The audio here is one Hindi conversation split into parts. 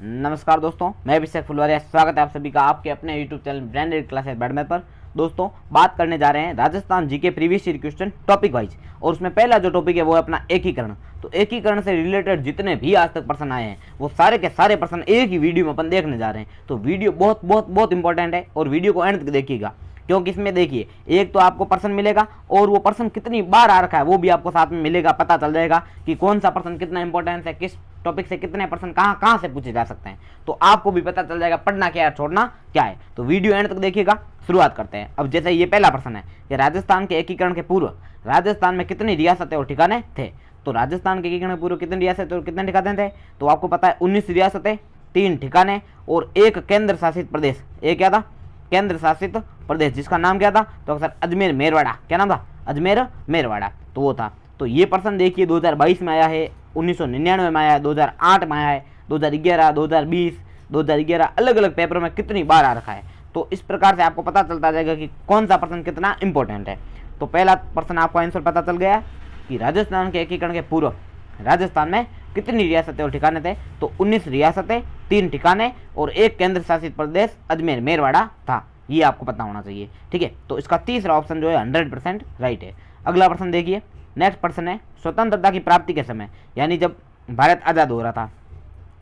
नमस्कार दोस्तों, मैं अभिषेक फुलवारिया। स्वागत है आप सभी का आपके अपने YouTube channel branded classes badminton पर। दोस्तों, बात करने जा रहे हैं Rajasthan GK previous year question topic wise, और उसमें पहला जो टॉपिक है वो है अपना एकीकरण। तो एकीकरण से रिलेटेड जितने भी आज तक प्रश्न आए हैं वो सारे के सारे प्रश्न एक ही वीडियो में अपन देखने जा रहे हैं। तो वीडियो बहुत बहुत बहुत इंपॉर्टेंट है और वीडियो को एंड तक देखिएगा, क्योंकि इसमें देखिए एक तो आपको प्रश्न मिलेगा और वो प्रश्न कितनी बार आ रखा है वो भी आपको साथ में मिलेगा, पता चल जाएगा कि कौन सा प्रश्न कितना इंपॉर्टेंस है, किस टॉपिक से कितने प्रश्न कहाँ कहाँ से पूछे जा सकते हैं। तो आपको भी पता चल जाएगा पढ़ना क्या है, छोड़ना क्या है। तो वीडियो एंड तक देखिएगा। शुरुआत करते हैं। अब जैसे ये पहला प्रश्न है कि राजस्थान के एकीकरण के पूर्व राजस्थान में कितनी रियासतें और ठिकाने थे। तो राजस्थान के एकीकरण के पूर्व कितनी रियासतें और कितने ठिकाने थे, तो आपको पता है 19 रियासतें, 3 ठिकाने और 1 केंद्र शासित प्रदेश। एक क्या था? केंद्र शासित प्रदेश, जिसका नाम क्या था? तो अक्सर अजमेर मेरवाड़ा। क्या नाम था? अजमेर मेरवाड़ा। तो वो था। तो ये प्रश्न देखिए 2022 में आया है, 1999 में आया है, 2008 में आया है, 2011, 2020, 2011 अलग अलग पेपरों में कितनी बार आ रखा है। तो इस प्रकार से आपको पता चलता जाएगा कि कौन सा प्रश्न कितना इंपॉर्टेंट है। तो पहला प्रश्न आपको आंसर पता चल गया कि राजस्थान के एकीकरण के पूर्व राजस्थान में कितनी रियासतें और ठिकाने थे। तो 19 रियासतें, 3 ठिकाने और 1 केंद्र शासित प्रदेश अजमेर मेरवाड़ा था। ये आपको पता होना चाहिए, ठीक है। तो इसका तीसरा ऑप्शन जो है 100% राइट है। अगला प्रश्न देखिए, नेक्स्ट प्रश्न है स्वतंत्रता की प्राप्ति के समय, यानी जब भारत आज़ाद हो रहा था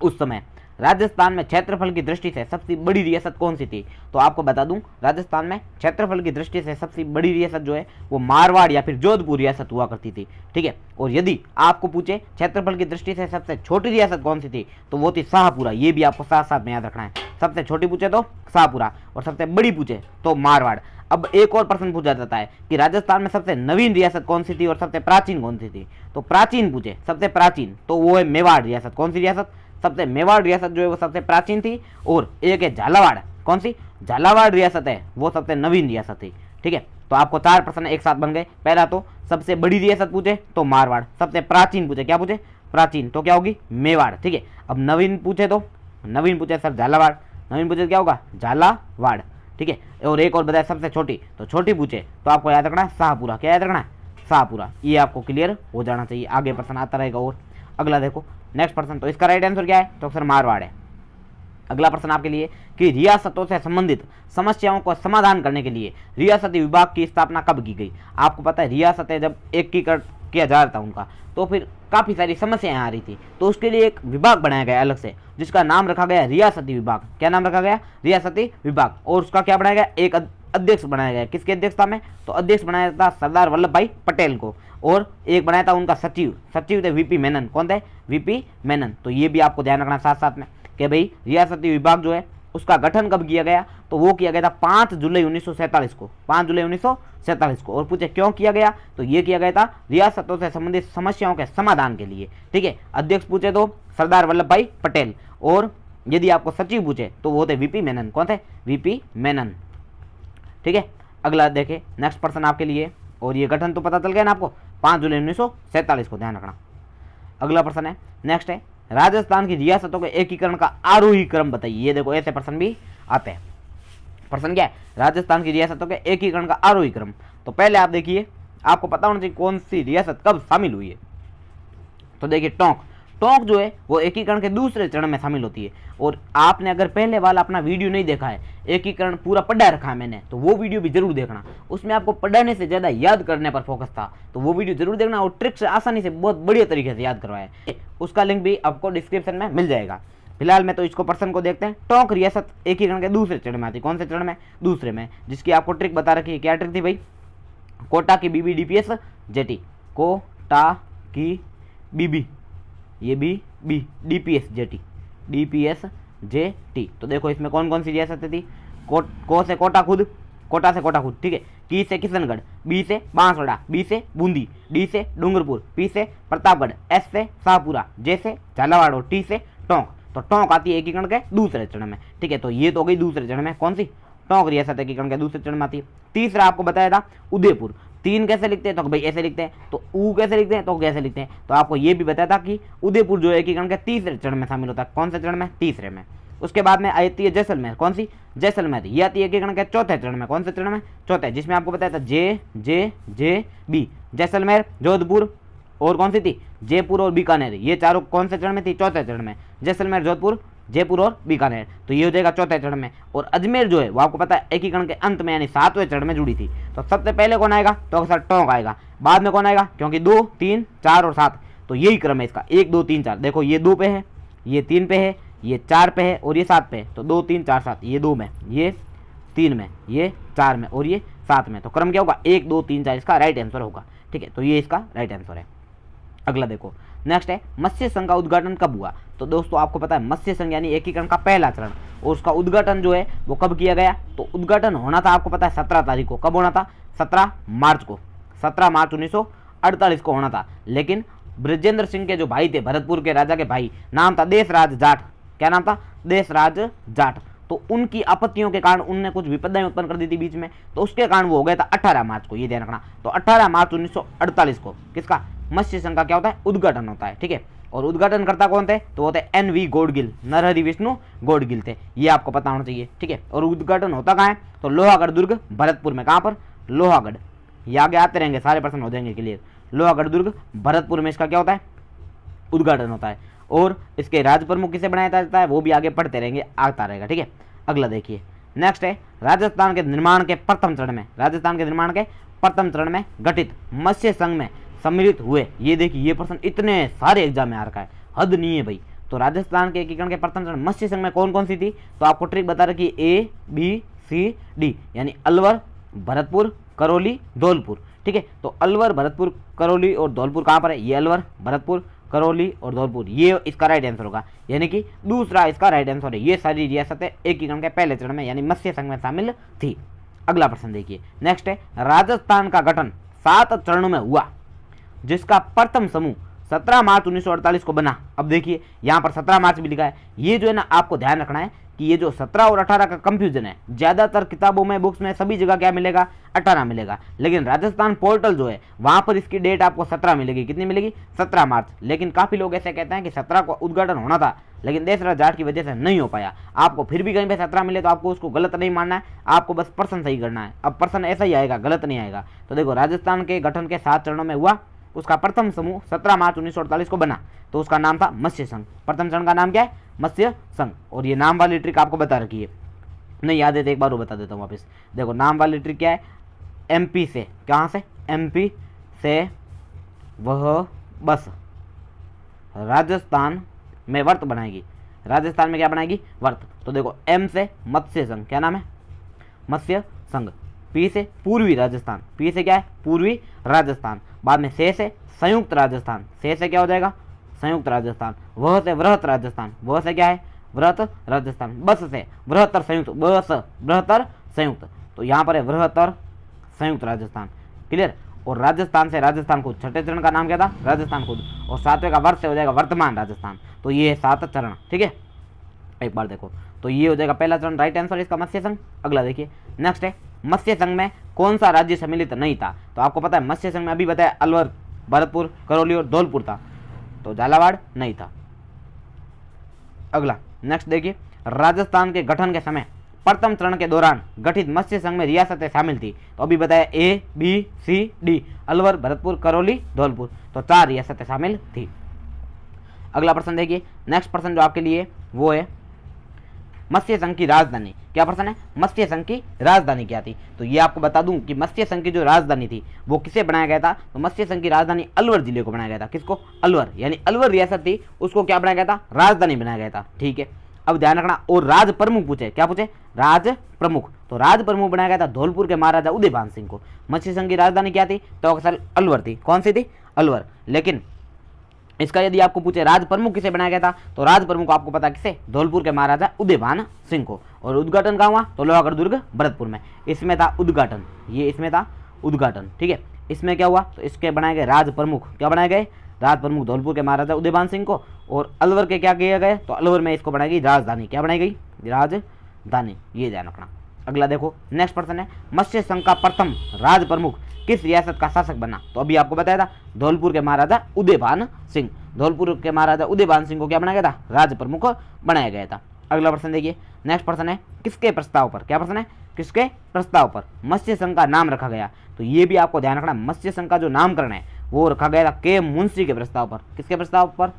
उस समय राजस्थान में क्षेत्रफल की दृष्टि से सबसे बड़ी रियासत कौन सी थी। तो आपको बता दूं, राजस्थान में क्षेत्रफल की दृष्टि से सबसे बड़ी रियासत जो है वो मारवाड़ या फिर जोधपुर रियासत हुआ करती थी, ठीक है। और यदि आपको पूछे क्षेत्रफल की दृष्टि से सबसे छोटी रियासत कौन सी थी, तो वो थी शाहपुरा। ये भी आपको साथ साथ में याद रखना है। सबसे छोटी पूछे तो शाहपुरा और सबसे बड़ी पूछे तो मारवाड़। अब एक और प्रश्न पूछा जाता है कि राजस्थान में सबसे नवीन रियासत कौन सी थी और सबसे प्राचीन कौन सी थी। तो प्राचीन पूछे, सबसे प्राचीन, तो वो है मेवाड़ रियासत। कौन सी रियासत? सबसे मेवाड़ रियासत जो है वो सबसे प्राचीन थी। और एक है झालावाड़। कौन सी? झालावाड़ रियासत है, वो सबसे नवीन रियासत थी, ठीक है। तो आपको 4 प्रश्न एक साथ बन गए। पहला तो सबसे बड़ी रियासत पूछे तो मारवाड़, सबसे प्राचीन पूछे, क्या पूछे? प्राचीन, तो क्या होगी? मेवाड़, ठीक है। अब नवीन पूछे तो नवीन पूछे सर झालावाड़, नवीन पूछे क्या होगा? झालावाड़, ठीक है। और एक और बताया सबसे छोटी, तो छोटी पूछे तो आपको याद रखना है शाहपुरा। क्या याद रखना है? शाहपुरा। ये आपको क्लियर हो जाना चाहिए, आगे प्रश्न आता रहेगा। और अगला देखो नेक्स्ट प्रश्न, तो इसका राइट आंसर क्या है? तो सर मारवाड़ है। अगला प्रश्न आपके लिए कि रियासतों से संबंधित समस्याओं को समाधान करने के लिए रियासती विभाग की स्थापना कब की गई। आपको पता है रियासतें जब एकीकरण किया जा रहा था उनका, तो फिर काफ़ी सारी समस्याएं आ रही थी, तो उसके लिए एक विभाग बनाया गया अलग से, जिसका नाम रखा गया रियासती विभाग। क्या नाम रखा गया? रियासती विभाग। और उसका क्या बनाया गया? एक अध्यक्ष बनाया गया। किसकी अध्यक्षता में? तो अध्यक्ष बनाया था सरदार वल्लभ भाई पटेल को, और एक बनाया था उनका सचिव। सचिव थे वीपी मेनन। कौन थे? वीपी मेनन। तो ये भी आपको ध्यान रखना साथ साथ में कि भाई रियासती विभाग जो है उसका गठन कब किया गया। तो वो किया गया था 5 जुलाई 1947 को। 5 जुलाई 1947 को। और पूछे क्यों किया गया, तो ये किया गया था रियासतों से संबंधित समस्याओं के समाधान के लिए, ठीक है। अध्यक्ष पूछे तो सरदार वल्लभ भाई पटेल, और यदि आपको सचिव पूछे तो वो थे वीपी मेनन। कौन थे? वीपी मेनन, ठीक है। अगला देखे नेक्स्ट प्रश्न आपके लिए, और ये गठन तो पता चल गया ना आपको, 5 जुलाई 1947 को, ध्यान रखना। अगला प्रश्न है नेक्स्ट है राजस्थान की रियासतों के एकीकरण का आरोही क्रम बताइए। ये देखो ऐसे प्रश्न भी आते हैं। प्रश्न क्या है? राजस्थान की रियासतों के एकीकरण का आरोही क्रम। तो पहले आप देखिए, आपको पता होना चाहिए कौन सी रियासत कब शामिल हुई है। तो देखिए टोंक। टोंक जो है वो एकीकरण के दूसरे चरण में शामिल होती है। और आपने अगर पहले वाला अपना वीडियो नहीं देखा है, एकीकरण पूरा पढ़ा रखा है मैंने, तो वो वीडियो भी जरूर देखना। उसमें आपको पढ़ने से ज़्यादा याद करने पर फोकस था, तो वो वीडियो जरूर देखना। और ट्रिक से आसानी से बहुत बढ़िया तरीके से याद करवाया है, उसका लिंक भी आपको डिस्क्रिप्शन में मिल जाएगा। फिलहाल में तो इसको प्रश्न को देखते हैं। टोंक रियासत एकीकरण के दूसरे चरण में आती है। कौन से चरण में? दूसरे में, जिसकी आपको ट्रिक बता रखी है। क्या ट्रिक थी भाई? कोटा की बीबी डीपीएस जेटी। कोटा की बीबी, ये B DPS JT, DPS JT. तो देखो इसमें कौन कौन सी रियासतें थी। को से कोटा खुद, कोटा से कोटा खुद, ठीक है। की से किशनगढ़, बी से बांसवाड़ा, बी से बूंदी, डी से डूंगरपुर, पी से प्रतापगढ़, एस से शाहपुरा, जे से झालावाड़ और टी से टोंक। तो टोंक आती है एकीकरण के दूसरे चरण में, ठीक है। तो ये तो हो गई दूसरे चरण में। कौन सी? टोंक रियासत एकीकरण के दूसरे चरण में आती है। तीसरा आपको बताया था उदयपुर। 3 कैसे लिखते हैं? तो भाई ऐसे लिखते हैं। तो ऊ कैसे लिखते हैं? तो कैसे लिखते हैं? तो आपको ये भी बताया था कि उदयपुर जो है एकीकरण के तीसरे चरण में शामिल होता है। कौन से चरण में? तीसरे में। उसके बाद में आती है जैसलमेर। कौन सी? जैसलमेर। ये आती है एकीकरण के चौथे चरण में। कौन से चरण में? चौथे, जिसमें आपको बताया था जे बी, जैसलमेर, जोधपुर और कौन सी थी? जयपुर और बीकानेर। ये चारों कौन से चरण में थी? चौथे चरण में। जैसलमेर, जोधपुर जयपुर और बीकानेर। तो ये हो जाएगा चौथे चरण में। और अजमेर जो है वो आपको पता है एकीकरण के अंत में यानी 7वें चरण में जुड़ी थी। तो सबसे पहले कौन आएगा, तो अक्सर टोंक आएगा। बाद में कौन आएगा, क्योंकि 2, 3, 4 और 7, तो यही क्रम है इसका, 1, 2, 3, 4। देखो ये 2 पे है, ये 3 पे है, ये 4 पे है और ये 7 पे है। तो 2, 3, 4, 7, ये 2 में, ये 3 में, ये 4 में और ये 7 में। तो क्रम क्या होगा, 1, 2, 3, 4 इसका राइट आंसर होगा। ठीक है, तो ये इसका राइट आंसर है। अगला देखो, नेक्स्ट है मत्स्य संघ का उद्घाटन कब हुआ। तो दोस्तों आपको पता है मत्स्य संघ यानी एकीकरण का पहला चरण, और उसका उद्घाटन जो है वो कब किया गया। तो उद्घाटन होना था आपको पता है 17 तारीख को। कब होना था, 17 मार्च को, 17 मार्च 1948 को होना था। लेकिन बृजेंद्र सिंह के जो भाई थे, भरतपुर के राजा के भाई, नाम था देशराज जाट। क्या नाम था, देशराज जाट। तो उनकी आपत्तियों के कारण उनने कुछ विपदाएं उत्पन्न कर दी थी बीच में, तो उसके कारण वो हो गया था 18 मार्च को, ये ध्यान रखना। तो 18 मार्च 1948 को किसका, मत्स्य संघ का क्या होता है, उद्घाटन होता है। ठीक है, और उद्घाटन करता कौन थे, तो वो थे NV गौड़गिल, नरहरि विष्णु गौड़गिल थे, ये आपको पता होना चाहिए। ठीक है, और उद्घाटन होता कहाँ है, तो लोहागढ़ दुर्ग भरतपुर में। कहाँ पर, लोहागढ़। ये आगे आते रहेंगे, सारे प्रश्न हो जाएंगे क्लियर। लोहागढ़ दुर्ग भरतपुर में इसका क्या होता है, उद्घाटन होता है। और इसके राज प्रमुख किसे बनाया जाता है वो भी आगे पढ़ते रहेंगे, आता रहेगा। ठीक है, अगला देखिए, नेक्स्ट है राजस्थान के निर्माण के प्रथम चरण में, राजस्थान के निर्माण के प्रथम चरण में गठित मत्स्य संघ में सम्मिलित हुए। ये देखिए, ये प्रश्न इतने सारे एग्जाम में आ रखा है, हद नहीं है भाई। तो राजस्थान के एकीकरण के प्रथम चरण मत्स्य संघ में कौन कौन सी थी, तो आपको ट्रिक बता रखी A, B, C, D, यानी अलवर, भरतपुर, करौली, धौलपुर। ठीक है, तो अलवर, भरतपुर, करौली और धौलपुर कहाँ पर है, ये अलवर, भरतपुर, करौली और धौलपुर, ये इसका राइट आंसर होगा, यानी कि दूसरा इसका राइट आंसर है। ये सारी रियासतें एकीकरण के पहले चरण में यानी मत्स्य संघ में शामिल थी। अगला प्रश्न देखिए, नेक्स्ट है राजस्थान का गठन 7 चरणों में हुआ, जिसका प्रथम समूह 17 मार्च 1948 को बना। अब देखिए यहाँ पर 17 मार्च भी लिखा है। ये जो है ना आपको ध्यान रखना है कि ये जो 17 और 18 का कंफ्यूजन है, ज्यादातर किताबों में, बुक्स में, सभी जगह क्या मिलेगा, 18 मिलेगा। लेकिन राजस्थान पोर्टल जो है वहां पर इसकी डेट आपको 17 मिलेगी। कितनी मिलेगी, 17 मार्च। लेकिन काफी लोग ऐसे कहते हैं कि 17 को उद्घाटन होना था, लेकिन देशराज जाट की वजह से नहीं हो पाया। आपको फिर भी कहीं पे 17 मिले तो आपको उसको गलत नहीं मानना है, आपको बस प्रश्न सही करना है। अब प्रश्न ऐसा ही आएगा, गलत नहीं आएगा। तो देखो, राजस्थान के गठन के 7 चरणों में हुआ, उसका प्रथम समूह 17 मार्च 1948 को बना, तो उसका नाम था मत्स्य संघ। प्रथम चरण का नाम क्या है, मत्स्य संघ। और ये नाम वाली ट्रिक आपको बता रखी है, नहीं याद है तो एक बार वो बता देता हूँ वापस। देखो, नाम वाली ट्रिक क्या है, MP से, कहाँ से, MP से वह बस राजस्थान में वर्त बनाएगी। राजस्थान में क्या बनाएगी, वर्त। तो देखो, M से मत्स्य संघ, क्या नाम है, मत्स्य संघ। P से पूर्वी राजस्थान, P से क्या है, पूर्वी राजस्थान। बाद में से संयुक्त राजस्थान, से क्या हो जाएगा, संयुक्त राजस्थान। वह से वृहत राजस्थान, वह से क्या है, वृहत राजस्थान। बस से बृहत्तर संयुक्त, बस बृहत्तर संयुक्त। तो यहाँ पर है वृहत्तर संयुक्त राजस्थान, क्लियर। और राजस्थान से राजस्थान खुद, छठे चरण का नाम क्या था, राजस्थान खुद। और 7वें का वर्ष से हो जाएगा वर्तमान राजस्थान। तो ये है 7 चरण। ठीक है, एक बार देखो, तो ये हो जाएगा पहला चरण, राइट आंसर इसका मत्स्य संघ। अगला देखिए, नेक्स्ट है मत्स्य संघ में कौन सा राज्य सम्मिलित नहीं था। तो आपको पता है मत्स्य संघ में अभी बताया अलवर, भरतपुर, करौली और धौलपुर था, तो झालावाड़ नहीं था। अगला नेक्स्ट देखिए, राजस्थान के गठन के समय प्रथम चरण के दौरान गठित मत्स्य संघ में रियासतें शामिल थी। तो अभी बताया A, B, C, D, Alwar, Bharatpur, Karauli, Dholpur, तो 4 रियासतें शामिल थी। अगला प्रश्न देखिए, नेक्स्ट प्रश्न जो आपके लिए वो है मत्स्य संघ की राजधानी। क्या प्रश्न है, मत्स्य संघ की राजधानी क्या थी। तो ये आपको बता दूं कि मत्स्य संघ की जो राजधानी थी वो किसे बनाया गया था, तो मत्स्य संघ की राजधानी अलवर जिले को बनाया गया था। किसको, अलवर, यानी अलवर रियासत थी, उसको क्या बनाया गया था, राजधानी बनाया गया था। ठीक है, अब ध्यान रखना। और राज प्रमुख पूछे, क्या पूछे, राज प्रमुख। तो राज प्रमुख बनाया गया था धौलपुर के महाराजा उदयभान सिंह को। मत्स्य संघ की राजधानी क्या थी, तो अक्सर अलवर थी। कौन सी थी, अलवर। लेकिन इसका यदि आपको पूछे राज प्रमुख किसे बनाया गया था, तो राज प्रमुख आपको पता किसे, धौलपुर के महाराजा उदयभान सिंह को। और उद्घाटन कहाँ हुआ, तो लोहागढ़ दुर्ग भरतपुर में, इसमें था उद्घाटन, ये इसमें था उद्घाटन। ठीक है, इसमें क्या हुआ, तो इसके बनाए गए राज प्रमुख, क्या बनाए गए, राज प्रमुख धौलपुर के महाराजा उदयभान सिंह को। और अलवर के क्या किए गए, तो अलवर में इसको बनाई गई राजधानी। क्या बनाई गई, राजधानी, ये ध्यान रखना। अगला देखो, नेक्स्ट प्रश्न है मत्स्य संघ का प्रथम राज प्रमुख किस रियासत का शासक बना। तो अभी आपको बताया था धौलपुर के महाराजा उदयभान सिंह। धौलपुर के महाराजा उदयभान सिंह को क्या बनाया गया था, राज प्रमुख बनाया गया था। अगला प्रश्न देखिए, नेक्स्ट प्रश्न है किसके प्रस्ताव पर, क्या प्रश्न है, किसके प्रस्ताव पर मत्स्य संघ का नाम रखा गया। तो ये भी आपको ध्यान रखना, मत्स्य संघ का जो नामकरण है वो रखा गया था K. मुंशी के प्रस्ताव पर। किसके प्रस्ताव पर,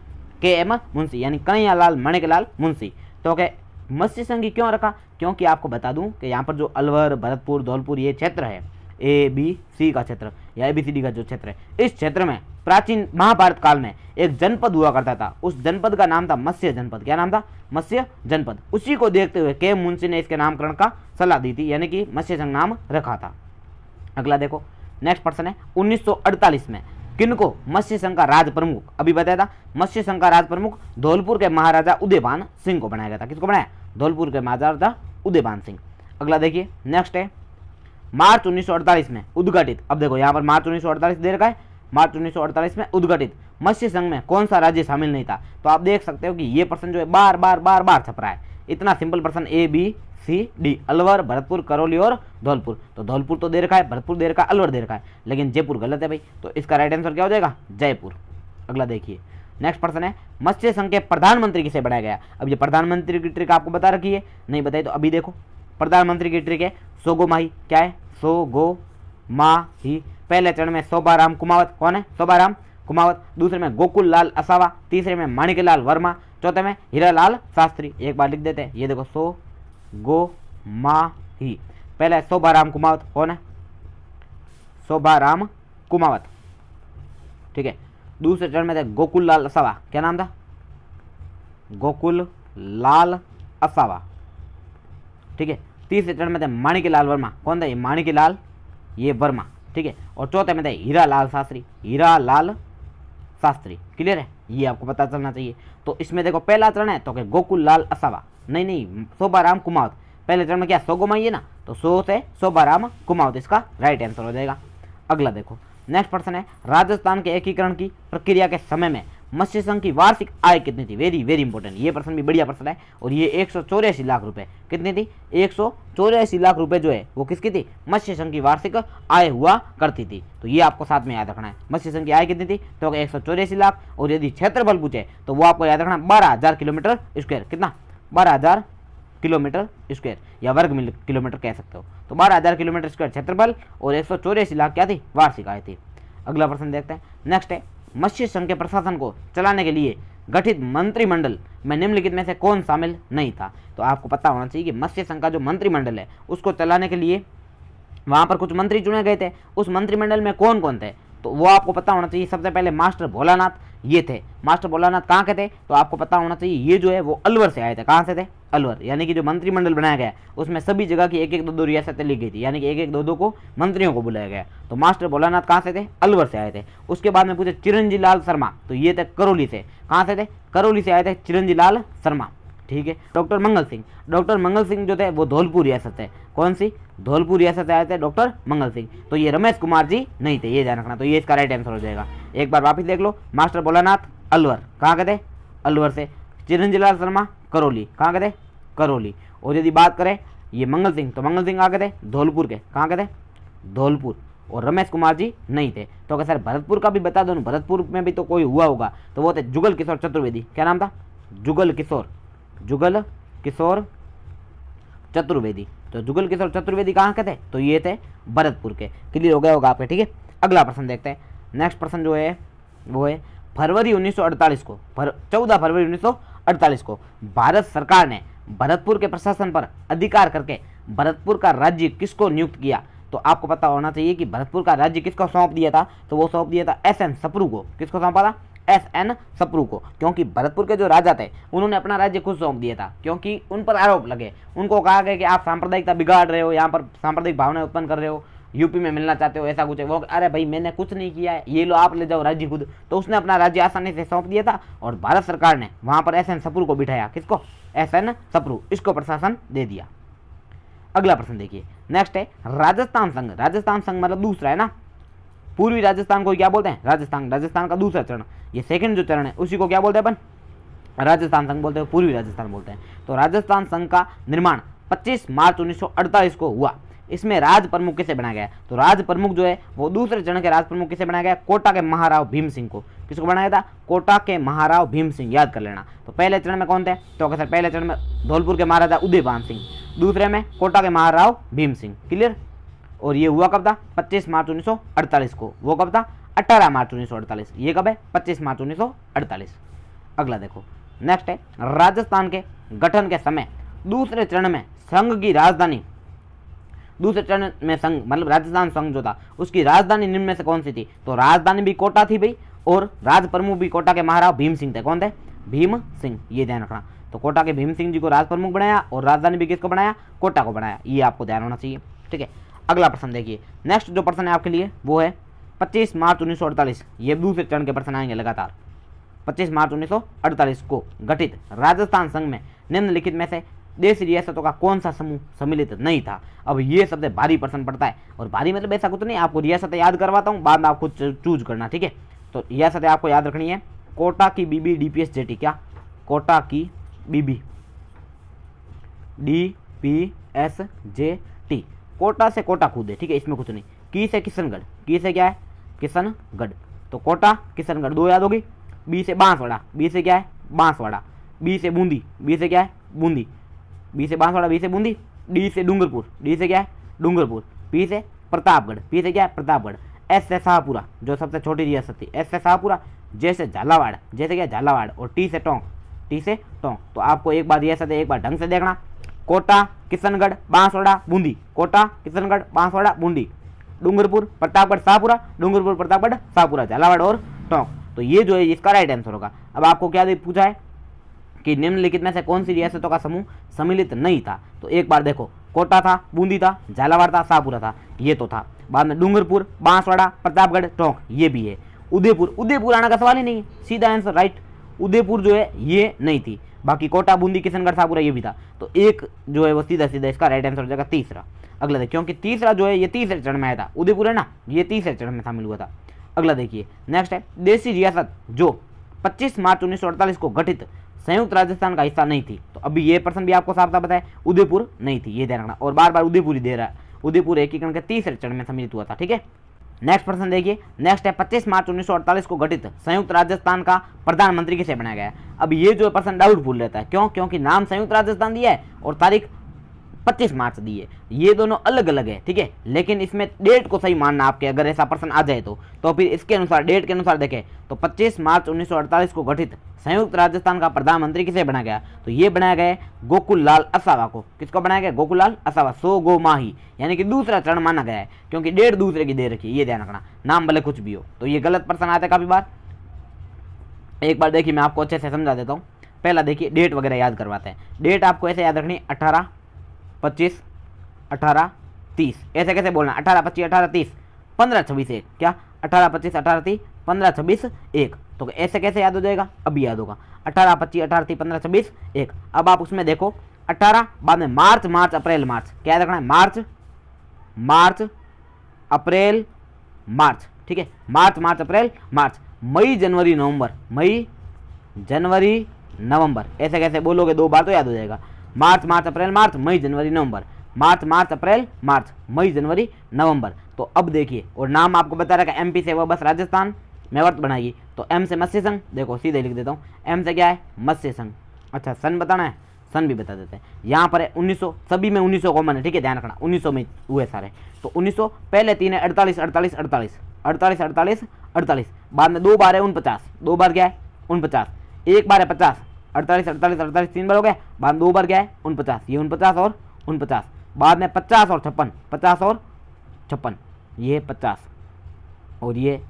KM मुंशी यानी कन्हैयालाल माणिकलाल मुंशी। तो क्या मत्स्य संघ क्यों रखा? क्योंकि आपको बता दूं कि यहाँ पर जो अलवर, भरतपुर, धौलपुर ये क्षेत्र है, ABC का क्षेत्र या ABCD का जो क्षेत्र है, इस क्षेत्र में प्राचीन महाभारत काल में एक जनपद हुआ करता था। उस जनपद का नाम था मत्स्य जनपद। क्या नाम था? मत्स्य जनपद। उसी को देखते हुए KM मुंशी ने इसके नामकरण का सलाह दी थी, यानी कि मत्स्य संघ नाम रखा था। अगला देखो, नेक्स्ट प्रश्न है 1948 में किनको मत्स्य संघ का राज प्रमुख, अभी बताया था, मत्स्य संघ का राज प्रमुख धौलपुर के महाराजा उदयभान सिंह को बनाया गया था। किसको बनाया? धौलपुर के महाराजा उदयभान सिंह। अगला देखिए, नेक्स्ट है मार्च 1948 में उद्घाटित, अब देखो यहाँ पर मार्च 1948 दे रखा है, मार्च 1948 में उद्घाटित मत्स्य संघ में कौन सा राज्य शामिल नहीं था? तो आप देख सकते हो कि ये प्रश्न जो है बार बार छप रहा है। इतना सिंपल प्रश्न ABCD, अलवर, भरतपुर, करौली और धौलपुर। तो धौलपुर तो दे रखा है, भरतपुर दे रखा है, अलवर दे रखा है, लेकिन जयपुर गलत है भाई। तो इसका राइट आंसर क्या हो जाएगा? जयपुर। अगला देखिए, नेक्स्ट प्रश्न है मत्स्य संघ के प्रधानमंत्री किसे बनाया गया? अब ये प्रधानमंत्री की ट्रिक आपको बता रखी है, नहीं बताई तो अभी देखो। प्रधानमंत्री की ट्रिक है सोगोमाही। क्या है? सोगोमाही। पहले चरण में शोभाराम कुमावत। कौन है? शोभाराम कुमावत। दूसरे में गोकुल लाल असावा। तीसरे में माणिकलाल वर्मा। चौथे में हीरालाल शास्त्री। एक बार लिख देते हैं, ये देखो सोगोमाही। पहला है शोभाराम कुमावत। कौन है? शोभाराम कुमावत। ठीक है। दूसरे चरण में थे गोकुल लाल असावा। क्या नाम था? गोकुल लाल असावा। ठीक है। तीसरे चरण में थे माणिकलाल वर्मा। कौन था? ये माणिकलाल ये वर्मा। ठीक है। और चौथे में थे हीरालाल शास्त्री। हीरालाल शास्त्री। क्लियर है? ये आपको पता चलना चाहिए। तो इसमें देखो पहला चरण है तो क्या गोकुल लाल असावा, नहीं शोभाराम कुमावत। पहले चरण में क्या सोगोमाई है ना, तो सो से शोभाराम कुमावत इसका राइट आंसर हो जाएगा। अगला देखो, नेक्स्ट प्रश्न है राजस्थान के एकीकरण की प्रक्रिया के समय में मत्स्य संघ की वार्षिक आय कितनी थी? वेरी इंपॉर्टेंट, ये प्रश्न भी बढ़िया प्रश्न है। और ये 184 लाख रुपए। कितनी थी? 184 लाख रुपए जो है वो किसकी थी? मत्स्य संघ की वार्षिक आय हुआ करती थी। तो ये आपको साथ में याद रखना है। मत्स्य संघ की आय कितनी थी? तो 184 लाख। और यदि क्षेत्रफल पूछे तो वो आपको याद रखना 12,000 किलोमीटर स्क्वायर। कितना? 12,000 किलोमीटर स्क्वायर या वर्ग किलोमीटर कह सकते हो। तो 12,000 किलोमीटर स्क्वायर क्षेत्रफल और 184 लाख क्या थी? वार्षिक आय थी। अगला प्रश्न देखते हैं। नेक्स्ट है मत्स्य संघ के प्रशासन को चलाने के लिए गठित मंत्रिमंडल में निम्नलिखित में से कौन शामिल नहीं था? तो आपको पता होना चाहिए कि मत्स्य संघ का जो मंत्रिमंडल है उसको चलाने के लिए वहां पर कुछ मंत्री चुने गए थे। उस मंत्रिमंडल में कौन कौन थे तो वो आपको पता होना चाहिए। सबसे पहले मास्टर भोलानाथ ये थे। मास्टर भोलानाथ कहाँ के थे? तो आपको पता होना चाहिए ये जो है वो अलवर से आए थे। कहाँ से थे? अलवर। यानी कि जो मंत्रिमंडल बनाया गया उसमें सभी जगह की एक एक दो रियासतें ली गई थी, यानी कि एक एक दो को मंत्रियों को बुलाया गया। तो मास्टर भोलानाथ कहाँ से थे? अलवर से आए थे। उसके बाद में पूछे चिरंजी लाल शर्मा, तो ये थे करौली से। कहाँ से थे? करौली से आए थे चिरंजी लाल शर्मा। ठीक है। डॉक्टर मंगल सिंह, डॉक्टर मंगल सिंह जो थे वो धौलपुर रियासत है। कौन सी? धौलपुर रियासत से आए थे डॉक्टर मंगल सिंह। तो ये रमेश कुमार जी नहीं थे, ये ध्यान रखना। तो ये इसका राइट आंसर हो जाएगा। एक बार वापिस देख लो, मास्टर भोलानाथ अलवर। कहाँ के थे? अलवर से। चिरंजी लाल शर्मा करौली। कहाँ के थे? करौली। और यदि बात करें ये मंगल सिंह, तो मंगल सिंह कहाँ के थे? धौलपुर के। कहाँ के थे? धौलपुर। और रमेश कुमार जी नहीं थे। तो अगर सर भरतपुर का भी बता दो, भरतपुर में भी तो कोई हुआ होगा, तो वो थे जुगल किशोर चतुर्वेदी। क्या नाम था? जुगल किशोर चतुर्वेदी। तो जुगल किशोर चतुर्वेदी कहाँ के थे? तो ये थे भरतपुर के। क्लियर हो गया होगा आपके। ठीक है। अगला प्रश्न देखते हैं। नेक्स्ट प्रश्न जो है वो है फरवरी 1948 को 14 फरवरी 1948 को भारत सरकार ने भरतपुर के प्रशासन पर अधिकार करके भरतपुर का राज्य किसको नियुक्त किया? तो आपको पता होना चाहिए कि भरतपुर का राज्य किसको सौंप दिया था? तो वो सौंप दिया था SN सप्रू को। किसको सौंपा था? SN सप्रू को। क्योंकि भरतपुर के जो राजा थे उन्होंने अपना राज्य खुद सौंप दिया था, क्योंकि उन पर आरोप लगे। उनको कहा गया कि आप सांप्रदायिकता बिगाड़ रहे हो, यहाँ पर सांप्रदायिक भावना उत्पन्न कर रहे हो, यूपी में मिलना चाहते हो, ऐसा कुछ है। वो अरे भाई मैंने कुछ नहीं किया है, ये लो आप ले जाओ राज्य खुद। तो उसने अपना राज्य आसानी से सौंप दिया था और भारत सरकार ने वहां पर SN सप्रू को बिठाया। किसको? SN सप्रू, इसको प्रशासन दे दिया। अगला प्रश्न देखिए। नेक्स्ट है राजस्थान संघ। राजस्थान संघ मतलब दूसरा है ना, पूर्वी राजस्थान को क्या बोलते हैं? राजस्थान। राजस्थान का दूसरा चरण, ये सेकंड जो चरण है उसी को क्या बोलते हैं अपन? राजस्थान संघ बोलते हैं, पूर्वी राजस्थान बोलते हैं। तो राजस्थान संघ का निर्माण 25 मार्च 1948 को हुआ। इसमें राज प्रमुख किसे बनाया गया? तो राज प्रमुख जो है वो दूसरे चरण के राज प्रमुख किसे बनाया गया? कोटा के महाराव भीम सिंह को। किसको बनाया था? कोटा के महाराव भीम सिंह। याद कर लेना। तो पहले चरण में कौन थे? तो सर पहले चरण में धौलपुर के महाराजा उदयभान सिंह, दूसरे में कोटा के महाराव भीम सिंह। क्लियर। और ये हुआ कब था? 25 मार्च 1948 को। वो कब था? 18 मार्च 1948। ये कब है? 25 मार्च 1948। अगला देखो, नेक्स्ट है राजस्थान के गठन के समय दूसरे चरण में संघ की राजधानी, दूसरे चरण में संघ मतलब राजस्थान संघ जो था उसकी राजधानी निम्न में से कौन सी थी? तो राजधानी भी कोटा थी भाई, और राज प्रमुख भी कोटा के महाराज भीम सिंह थे। कौन थे? भीम सिंह, ये ध्यान रखना। तो कोटा के भीम सिंह जी को राज प्रमुख बनाया और राजधानी भी किसको बनाया? कोटा को बनाया, ये आपको ध्यान होना चाहिए। ठीक है, अगला प्रश्न देखिए, नेक्स्ट जो प्रश्न है आपके लिए वो है 25 मार्च 1948, ये दूसरे चरण के प्रश्न आएंगे लगातार। 25 मार्च 1948 को गठित राजस्थान संघ में निम्नलिखित में से देशी रियासतों का कौन सा समूह सम्मिलित नहीं था? अब ये सबसे भारी प्रश्न पड़ता है, और भारी मतलब ऐसा कुछ नहीं, आपको रियासतें याद करवाता हूँ, बाद में आप खुद चूज करना। ठीक है, तो रियासतें आपको याद रखनी है, कोटा की बीबी डीपीएस जेटी, क्या? कोटा की बीबी डीपीएस जेटी, कोटा से कोटा कूदे। ठीक है, इसमें कुछ नहीं। की से किशनगढ़, की से क्या है? किशनगढ़, तो कोटा किशनगढ़ दो याद होगी। बी से बांसवाड़ा, बी से क्या है? बांसवाड़ा। बी से बूंदी, बी से क्या है? बूंदी। बी से बांसवाड़ा, बी से बूंदी। डी से डूंगरपुर, डी से क्या है? डूंगरपुर। पी से प्रतापगढ़, पी से क्या है? प्रतापगढ़। एस से शाहपुरा, जो सबसे छोटी रियासत थी, एस से शाहपुरा। जे से झालावाड़, जैसे क्या? झालावाड़। और टी से टोंक, टी से टोंक। तो आपको एक बार रियासत एक बार ढंग से देखना, कोटा किशनगढ़ बांसवाड़ा बूंदी, कोटा किशनगढ़ बांसवाड़ा बूंदी, डूंगरपुर प्रतापगढ़ शाहपुरा, डूंगरपुर प्रतापगढ़ शाहपुरा, झालावाड़ और टोंक। तो ये जो है इसका राइट आंसर होगा। अब आपको क्या पूछा है कि निम्नलिखित में से कौन सी रियासतों का समूह सम्मिलित नहीं था? तो एक बार देखो, कोटा था, बूंदी था, झालावाड़ था, शाहपुरा था, ये तो था। बाद में डूंगरपुर, बांसवाड़ा, प्रतापगढ़, टोंक, ये भी है। उदयपुर, उदयपुर आने का सवाल ही नहीं है, सीधा आंसर राइट। उदयपुर जो है ये नहीं थी। बाकी कोटा, बूंदी, किशनगढ़, शाहपुरा ये भी था। तो एक जो है वो सीधा सीधा इसका राइट आंसर हो जाएगा तीसरा। अगला देखिए, क्योंकि तीसरा जो है ये तीसरे चरण में आया था, उदयपुर है ना, ये तीसरे चरण में शामिल हुआ था। अगला देखिए, नेक्स्ट है देशी रियासत जो 25 मार्च 1948 को गठित संयुक्त राजस्थान का हिस्सा नहीं थी। तो अभी ये प्रश्न भी आपको साफ साफ बताया, उदयपुर नहीं थी, ये ध्यान रखना। और बार बार उदयपुर ही दे रहा है, उदयपुर एकीकरण के तीसरे चरण में सम्मिलित हुआ था। ठीक है, नेक्स्ट प्रश्न देखिए, नेक्स्ट है 25 मार्च 1948 को गठित संयुक्त राजस्थान का प्रधानमंत्री किसे बनाया गया है? अब ये जो प्रश्न डाउटफुल रहता है, क्यों? क्योंकि नाम संयुक्त राजस्थान दिया है और तारीख 25 मार्च दी है, ये दोनों अलग अलग है। ठीक है, लेकिन इसमें डेट को सही मानना आपके, अगर ऐसा प्रश्न आ जाए तो फिर इसके अनुसार डेट के अनुसार देखें तो 25 मार्च 1948 को गठित संयुक्त राजस्थान का प्रधानमंत्री किसे बनाया गया? तो ये बनाया गया गोकुल लाल असावा को। किसको बनाया गया? गोकुल लाल असावा। सो गो माही, यानी कि दूसरा चरण माना गया है, क्योंकि डेट दूसरे की दे रखी है, ये ध्यान रखना, नाम भले कुछ भी हो। तो ये गलत प्रश्न आता है काफी बार। एक बार देखिए, मैं आपको अच्छे से समझा देता हूँ। पहला देखिए, डेट वगैरह याद करवाते हैं। डेट आपको ऐसे याद रखनी, 18, 25, 18, 30। ऐसे कैसे बोलना? 18, 25, 18, 30, 15, 26, 1। क्या? 18, 25, 18, 30, 15, 26, 1। तो ऐसे कैसे याद हो जाएगा? अभी याद होगा, 18, 25, 18, 30, 15, 26, 1। अब आप उसमें देखो 18, बाद में मार्च, मार्च, अप्रैल, मार्च। क्या याद रखना है? मार्च, मार्च, अप्रैल, मार्च। ठीक है, मार्च, मार्च, अप्रैल, मार्च। मई, जनवरी, नवंबर, मई, जनवरी, नवंबर। ऐसे कैसे बोलोगे? दो बार तो याद हो जाएगा। मार्च, मार्च, अप्रैल, मार्च, मई, जनवरी, नवंबर। मार्च, मार्च, अप्रैल, मार्च, मई, जनवरी, नवंबर। तो अब देखिए, और नाम आपको बता रहा है एमपी से वो बस राजस्थान में वर्त बनाएगी। तो एम से मत्स्य संघ, देखो सीधे लिख देता हूँ, एम से क्या है? मत्स्य संघ। अच्छा, सन बताना है, सन भी बता देते हैं। यहाँ पर है 1900, सभी में 1900 कॉमन है। ठीक है, ध्यान रखना, 1900 में हुए सारे। तो 1900 पहले 3 है 48, 48, 48, 48, 48, 48। बाद में 2 बार है 49, 2 बार क्या है? 49। 1 बार है 50, 48, 48, 48, 3 बार हो गया। बाद में 2 बार क्या है? 49, ये 49 और 49। बाद में 50 और 56, 50 और 56, ये 50 और ये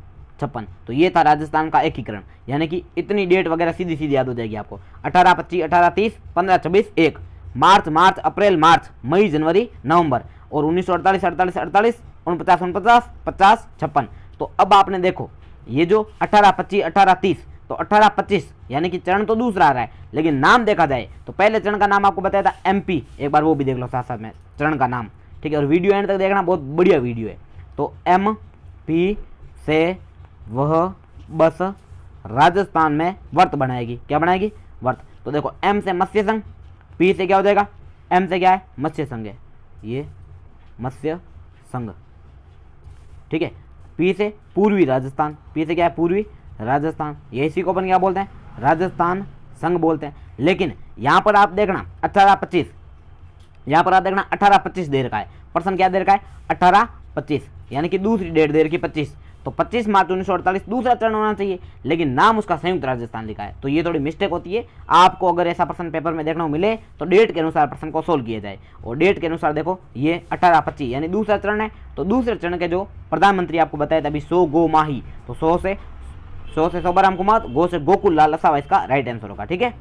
56। तो ये था राजस्थान का एकीकरण, यानी कि इतनी डेट वगैरह सीधी सीधी याद हो जाएगी आपको। 18, 25, 18, 30, 15, 26, 1। मार्च, मार्च, अप्रैल, मार्च, मई, जनवरी, नवंबर। और 1948, 48, 48, 49, 49, 50, 56। तो अब आपने देखो, ये जो 18, 25, 18, 30, तो 18, 25 यानी कि चरण तो दूसरा आ रहा है, लेकिन नाम देखा जाए तो पहले चरण का नाम आपको बताया था एमपी। एक बार वो भी देख लो साथ साथ में चरण का नाम। ठीक है, और वीडियो एंड तक देखना, बहुत बढ़िया वीडियो है। तो एम पी से वह बस राजस्थान में वर्त बनाएगी। क्या बनाएगी? वर्त। तो देखो, एम से मत्स्य संघ, पी से क्या हो जाएगा? एम से क्या है? मत्स्य संघ है, ये मत्स्य संघ। ठीक है, पी से पूर्वी राजस्थान, पी से क्या है? पूर्वी राजस्थान। ये इसी को अपन क्या बोलते हैं? राजस्थान संघ बोलते हैं। लेकिन यहाँ पर आप देखना 18, 25, यहाँ पर आप देखना 18, 25 दे रखा है। प्रश्न क्या दे रखा है? 18, 25, यानी कि दूसरी डेट दे रखी 25। तो तो 25 मार्च 1948 दूसरा चरण होना चाहिए, लेकिन नाम उसका संयुक्त राजस्थान लिखा है, तो ये थोड़ी मिस्टेक होती है। आपको अगर ऐसा प्रश्न पेपर में देखने को मिले तो डेट के अनुसार प्रश्न को सोल्व किया जाए, और डेट के अनुसार देखो ये 18-25 यानी दूसरा चरण है। तो दूसरे चरण के जो प्रधानमंत्री आपको बताया था अभी 100 गो माही, तो 100 से शोभाराम कुमार, गो से गोकुल लाल असावा इसका राइट आंसर होगा। ठीक है,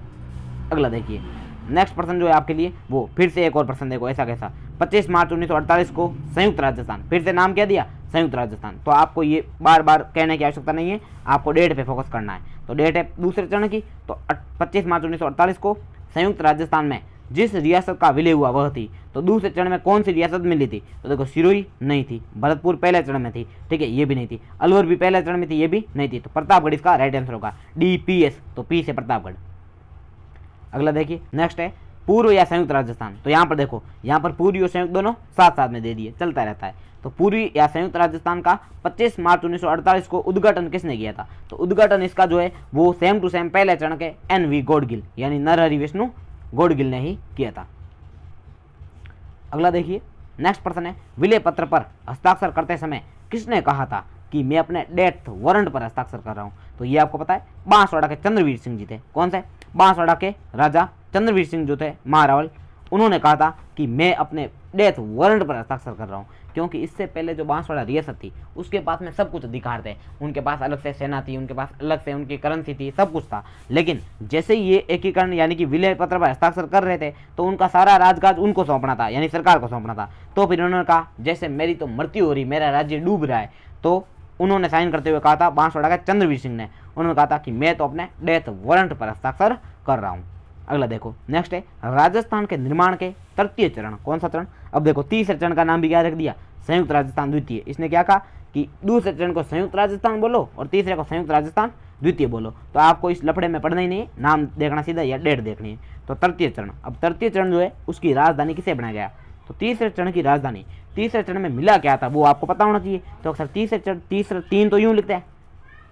अगला देखिए नेक्स्ट प्रश्न जो है आपके लिए वो फिर से एक और प्रश्न देखो ऐसा कैसा। 25 मार्च 1948 को संयुक्त राजस्थान, फिर से नाम क्या दिया संयुक्त राजस्थान, तो आपको ये बार बार कहने की आवश्यकता नहीं है, आपको डेट पे फोकस करना है। तो डेट है दूसरे चरण की, तो 25 मार्च 1948 को संयुक्त राजस्थान में जिस रियासत का विलय हुआ वह थी, तो दूसरे चरण में कौन सी रियासत मिली थी, तो देखो सिरोही नहीं थी, भरतपुर पहले चरण में थी, ठीक है ये भी नहीं थी, अलवर भी पहले चरण में थी, ये भी नहीं थी, तो प्रतापगढ़ इसका राइट आंसर होगा। DPS, तो पी से प्रतापगढ़। अगला देखिए नेक्स्ट है पूर्व या संयुक्त राजस्थान, तो यहाँ पर देखो यहाँ पर पूर्वी और संयुक्त दोनों साथ साथ में दे दिए, चलता रहता है। तो पूर्वी या संयुक्त राजस्थान का 25 मार्च 1948 को उद्घाटन किसने किया था, तो उद्घाटन इसका जो है वो सेम टू सेम पहले चरण के NV गौडगिल यानी नरहरि विष्णु गौडगिल ने ही किया था। अगला देखिए नेक्स्ट प्रश्न है विलय पत्र पर हस्ताक्षर करते समय किसने कहा था कि मैं अपने डेथ वारंट पर हस्ताक्षर कर रहा हूं, तो ये आपको पता है बांसवाड़ा के चंद्रवीर सिंह जी थे। कौन से, बांसवाड़ा के राजा चंद्रवीर सिंह जो थे महारावल, उन्होंने कहा था कि मैं अपने डेथ वारंट पर हस्ताक्षर कर रहा हूँ, क्योंकि इससे पहले जो बांसवाड़ा रियासत थी उसके पास में सब कुछ अधिकार थे, उनके पास अलग से सेना थी, उनके पास अलग से उनकी करेंसी थी, सब कुछ था। लेकिन जैसे ही ये एकीकरण यानी कि विलय पत्र पर हस्ताक्षर कर रहे थे तो उनका सारा राजकाज उनको सौंपना था, यानी सरकार को सौंपना था। तो फिर उन्होंने कहा जैसे मेरी तो मृत्यु हो रही, मेरा राज्य डूब रहा है, तो उन्होंने साइन करते हुए कहा था बांसवाड़ा के चंद्रवीर सिंह ने, उन्होंने कहा था कि मैं तो अपने डेथ वारंट पर हस्ताक्षर कर रहा हूँ। अगला देखो नेक्स्ट है राजस्थान के निर्माण के तृतीय चरण, कौन सा चरण, अब देखो तीसरे चरण का नाम भी क्या रख दिया संयुक्त राजस्थान द्वितीय। इसने क्या कहा कि दूसरे चरण को संयुक्त राजस्थान बोलो और तीसरे को संयुक्त राजस्थान द्वितीय बोलो, तो आपको इस लफड़े में पढ़ना ही नहीं है, नाम देखना सीधा या डेट देखनी है। तो तृतीय चरण, अब तृतीय चरण जो है उसकी राजधानी किसे बनाया गया, तो तीसरे चरण की राजधानी तीसरे चरण में मिला क्या था वो आपको पता होना चाहिए। तो अक्सर तीसरे चरण तीसरे तीन तो यूं लिखते हैं,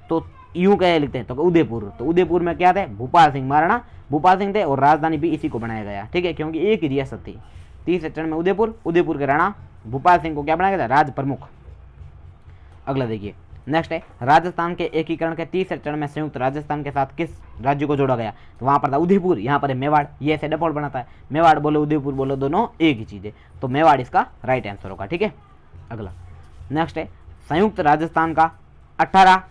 तो यूं क्या लिखते हैं, तो उदयपुर, तो उदयपुर में क्या थे भूपाल सिंह महाराणा भूपाल सिंह थे, और राजधानी भी इसी को बनाया गया, ठीक है, क्योंकि एक ही रियासत थी। तीसरे चरण में उदयपुर, उदयपुर के राणा भूपाल सिंह को क्या बनाया गया था, राज प्रमुख। अगला देखिए नेक्स्ट है राजस्थान के एकीकरण के तीसरे चरण में संयुक्त राजस्थान के साथ किस राज्य को जोड़ा गया, तो वहां पर था उदयपुर, यहाँ पर है मेवाड़, ये ऐसे डिफॉल्ट बनाता है, मेवाड़ बोलो उदयपुर बोलो दोनों एक ही चीज है, तो मेवाड़ इसका राइट आंसर होगा। ठीक है, अगला नेक्स्ट है संयुक्त राजस्थान का 18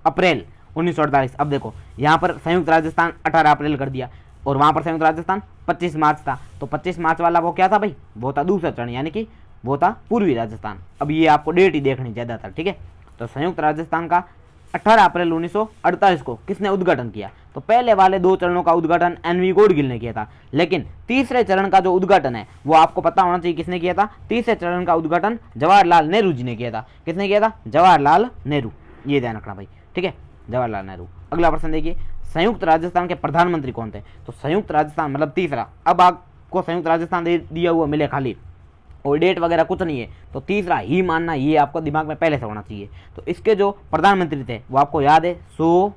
अप्रैल 1948, अब देखो यहाँ पर संयुक्त राजस्थान 18 अप्रैल कर दिया और वहां पर संयुक्त राजस्थान 25 मार्च था, तो 25 मार्च वाला वो क्या था भाई, वो था दूसरा चरण, यानी कि वो था पूर्वी राजस्थान। अब ये आपको डेट ही देखनी ज्यादातर, ठीक है। तो संयुक्त राजस्थान का 18 अप्रैल 1948 को किसने उद्घाटन किया, तो पहले वाले दो चरणों का उद्घाटन NV गौडगिल ने किया था, लेकिन तीसरे चरण का जो उद्घाटन है वो आपको पता होना चाहिए किसने किया था। तीसरे चरण का उद्घाटन जवाहरलाल नेहरू जी ने किया था। किसने किया था, जवाहरलाल नेहरू, ये ध्यान रखना भाई, ठीक है, जवाहरलाल नेहरू। अगला प्रश्न देखिए, संयुक्त राजस्थान के प्रधानमंत्री कौन थे, तो संयुक्त राजस्थान मतलब तीसरा, अब आपको संयुक्त राजस्थान दिया हुआ मिले खाली और डेट वगैरह कुछ नहीं है, तो तीसरा ही मानना, ये आपको दिमाग में पहले से होना चाहिए। तो इसके जो प्रधानमंत्री थे वो आपको याद है, सो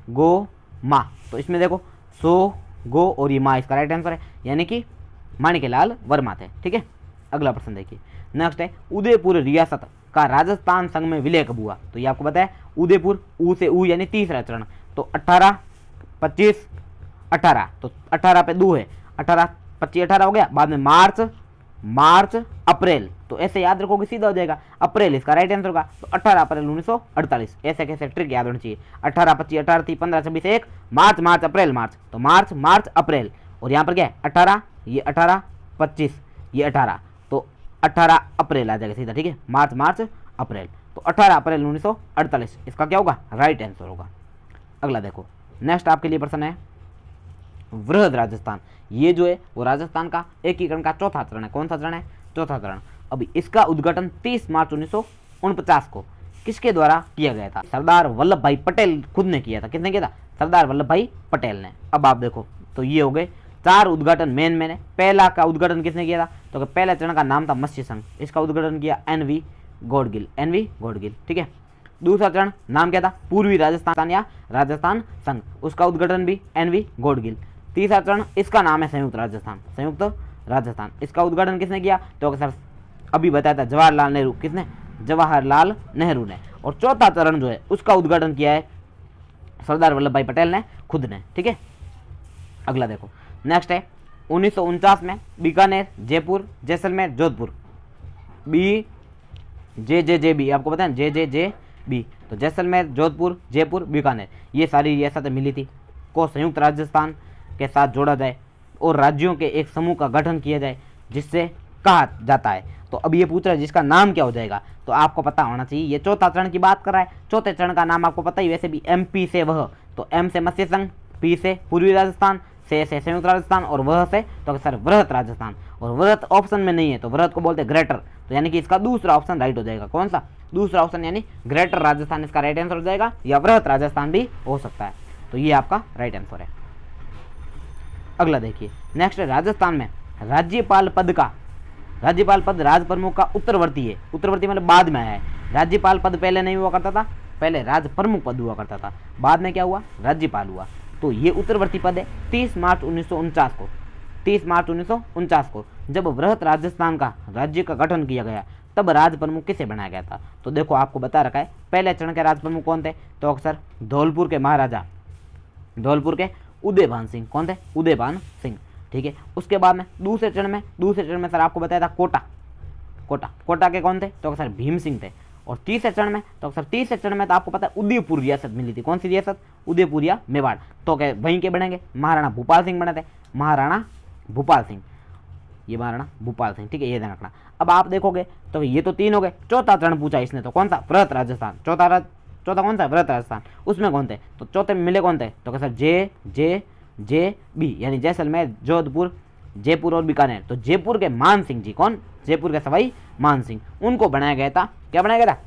गो मा, तो इसमें देखो सो गो और ये मा इसका राइट आंसर है, यानी कि माणिक्यलाल वर्मा थे। ठीक है, अगला प्रश्न देखिए, नेक्स्ट है उदयपुर रियासत का राजस्थान संघ में विलय कब हुआ, तो ये आपको पता है उदयपुर, ऊ से ऊ यानी तीसरा चरण, तो 18 25 18, तो 18 पे 2 है, 18 25 18 हो गया, बाद में मार्च अप्रैल, तो ऐसे याद रखोगे सीधा हो जाएगा, अप्रैल इसका राइट आंसर होगा। तो 18 अप्रैल 1948, ऐसे कैसे ट्रिक याद होनी चाहिए, 18 25 18 थी, 15 26 1, मार्च अप्रैल मार्च, तो मार्च अप्रैल, और यहाँ पर क्या है 18, ये 18 25 ये 18, तो 18 अप्रैल आ जाएगा सीधा, ठीक है, मार्च अप्रैल, तो 18 अप्रैल 1948 इसका क्या होगा, राइट आंसर होगा। अगला देखो, नेक्स्ट आपके लिए प्रश्न है वृहद राजस्थान, ये जो है वो राजस्थान का एकीकरण का चौथा चरण है। कौन सा चरण है, चौथा चरण। अभी इसका उद्घाटन 30 मार्च 1949 को किसके द्वारा किया गया था, सरदार वल्लभ भाई पटेल खुद ने किया था। किसने किया था, सरदार वल्लभ भाई पटेल ने। अब आप देखो, तो ये हो गए 4 उद्घाटन मेन है। पहला का उद्घाटन किसने किया था, तो पहला चरण का नाम था मत्स्य संघ, इसका उद्घाटन किया NV गौडगिल, ठीक है। दूसरा चरण नाम क्या था, पूर्वी राजस्थान या राजस्थान संघ, उसका उद्घाटन भी NV गौडगिल। तीसरा चरण इसका नाम है संयुक्त राजस्थान, इसका उद्घाटन किसने किया, तो सर अभी बताया था जवाहरलाल नेहरू। किसने, जवाहरलाल नेहरू ने। और चौथा चरण जो है उसका उद्घाटन किया है सरदार वल्लभ भाई पटेल ने खुद ने। ठीक है, अगला देखो, नेक्स्ट है 1949 में Bikaner, Jaipur, Jaisalmer, Jodhpur, B J B, आपको पता है जे बी, तो जैसलमेर, जोधपुर, जयपुर, बीकानेर, ये सारी रियासतें मिली थी को संयुक्त राजस्थान के साथ जोड़ा जाए और राज्यों के एक समूह का गठन किया जाए जिससे कहा जाता है। तो अब ये पूछ रहा है जिसका नाम क्या हो जाएगा, तो आपको पता होना चाहिए। ये चौथा चरण की बात कर रहा है, चौथे चरण का नाम आपको पता ही, वैसे भी MP से वह, तो M से मत्स्य संघ, P से पूर्वी राजस्थान, से संयुक्त राजस्थान और वह से तो सर वृहत राजस्थान। और वृहत ऑप्शन में नहीं है तो वृहत को बोलते हैं ग्रेटर, तो यानी कि इसका दूसरा ऑप्शन राइट हो जाएगा। कौन सा दूसरा ऑप्शन, यानी ग्रेटर राजस्थान इसका राइट आंसर हो जाएगा, या वृहत राजस्थान भी हो सकता है, तो ये आपका राइट आंसर है। अगला देखिए, नेक्स्ट राजस्थान में राज्यपाल पद का, राज्यपाल पद राज प्रमुख का उत्तरवर्ती है, उत्तरवर्ती मतलब बाद में आया है। राज्यपाल पद पहले नहीं हुआ करता था, पहले राज प्रमुख पद हुआ करता था, बाद में क्या हुआ, राज्यपाल हुआ। तो ये उत्तरवर्ती पद है। 30 मार्च 1949 को, 30 मार्च 1949 को जब वृहत राजस्थान का राज्य का गठन किया गया तब राज प्रमुख किसे बनाया गया था। तो देखो आपको बता रखा है पहले चरण के राज प्रमुख कौन थे, तो अक्सर धौलपुर के महाराजा, धौलपुर के उदयभान सिंह, कौन थे, उदयभान सिंह। ठीक है, उसके बाद में दूसरे चरण में सर आपको बताया था कोटा के कौन थे, तो अक्सर भीम सिंह थे। और तीसरे चरण में तो आपको पता है उदयपुर रियासत मिली थी, कौन सी रियासत, उदयपुर या मेवाड़, तो क्या वहीं के बनेंगे, महाराणा भूपाल सिंह बने थे, महाराणा भूपाल सिंह, ये महाराणा भूपाल सिंह। ठीक है, ये ध्यान रखना। अब आप देखोगे तो ये तो 3 हो गए, चौथा चरण पूछा इसने, तो कौन सा, वृहत राजस्थान, चौथा कौन सा, वृहत राजस्थान, उसमें कौन थे, तो चौथे में मिले कौन थे, तो क्या सर जे बी, यानी जैसलमेर, जोधपुर, जयपुर और बीकानेर। तो जयपुर के मान सिंह जी, कौन, जयपुर के सवाई मान सिंह, उनको बनाया गया था, क्या बनाया गया था,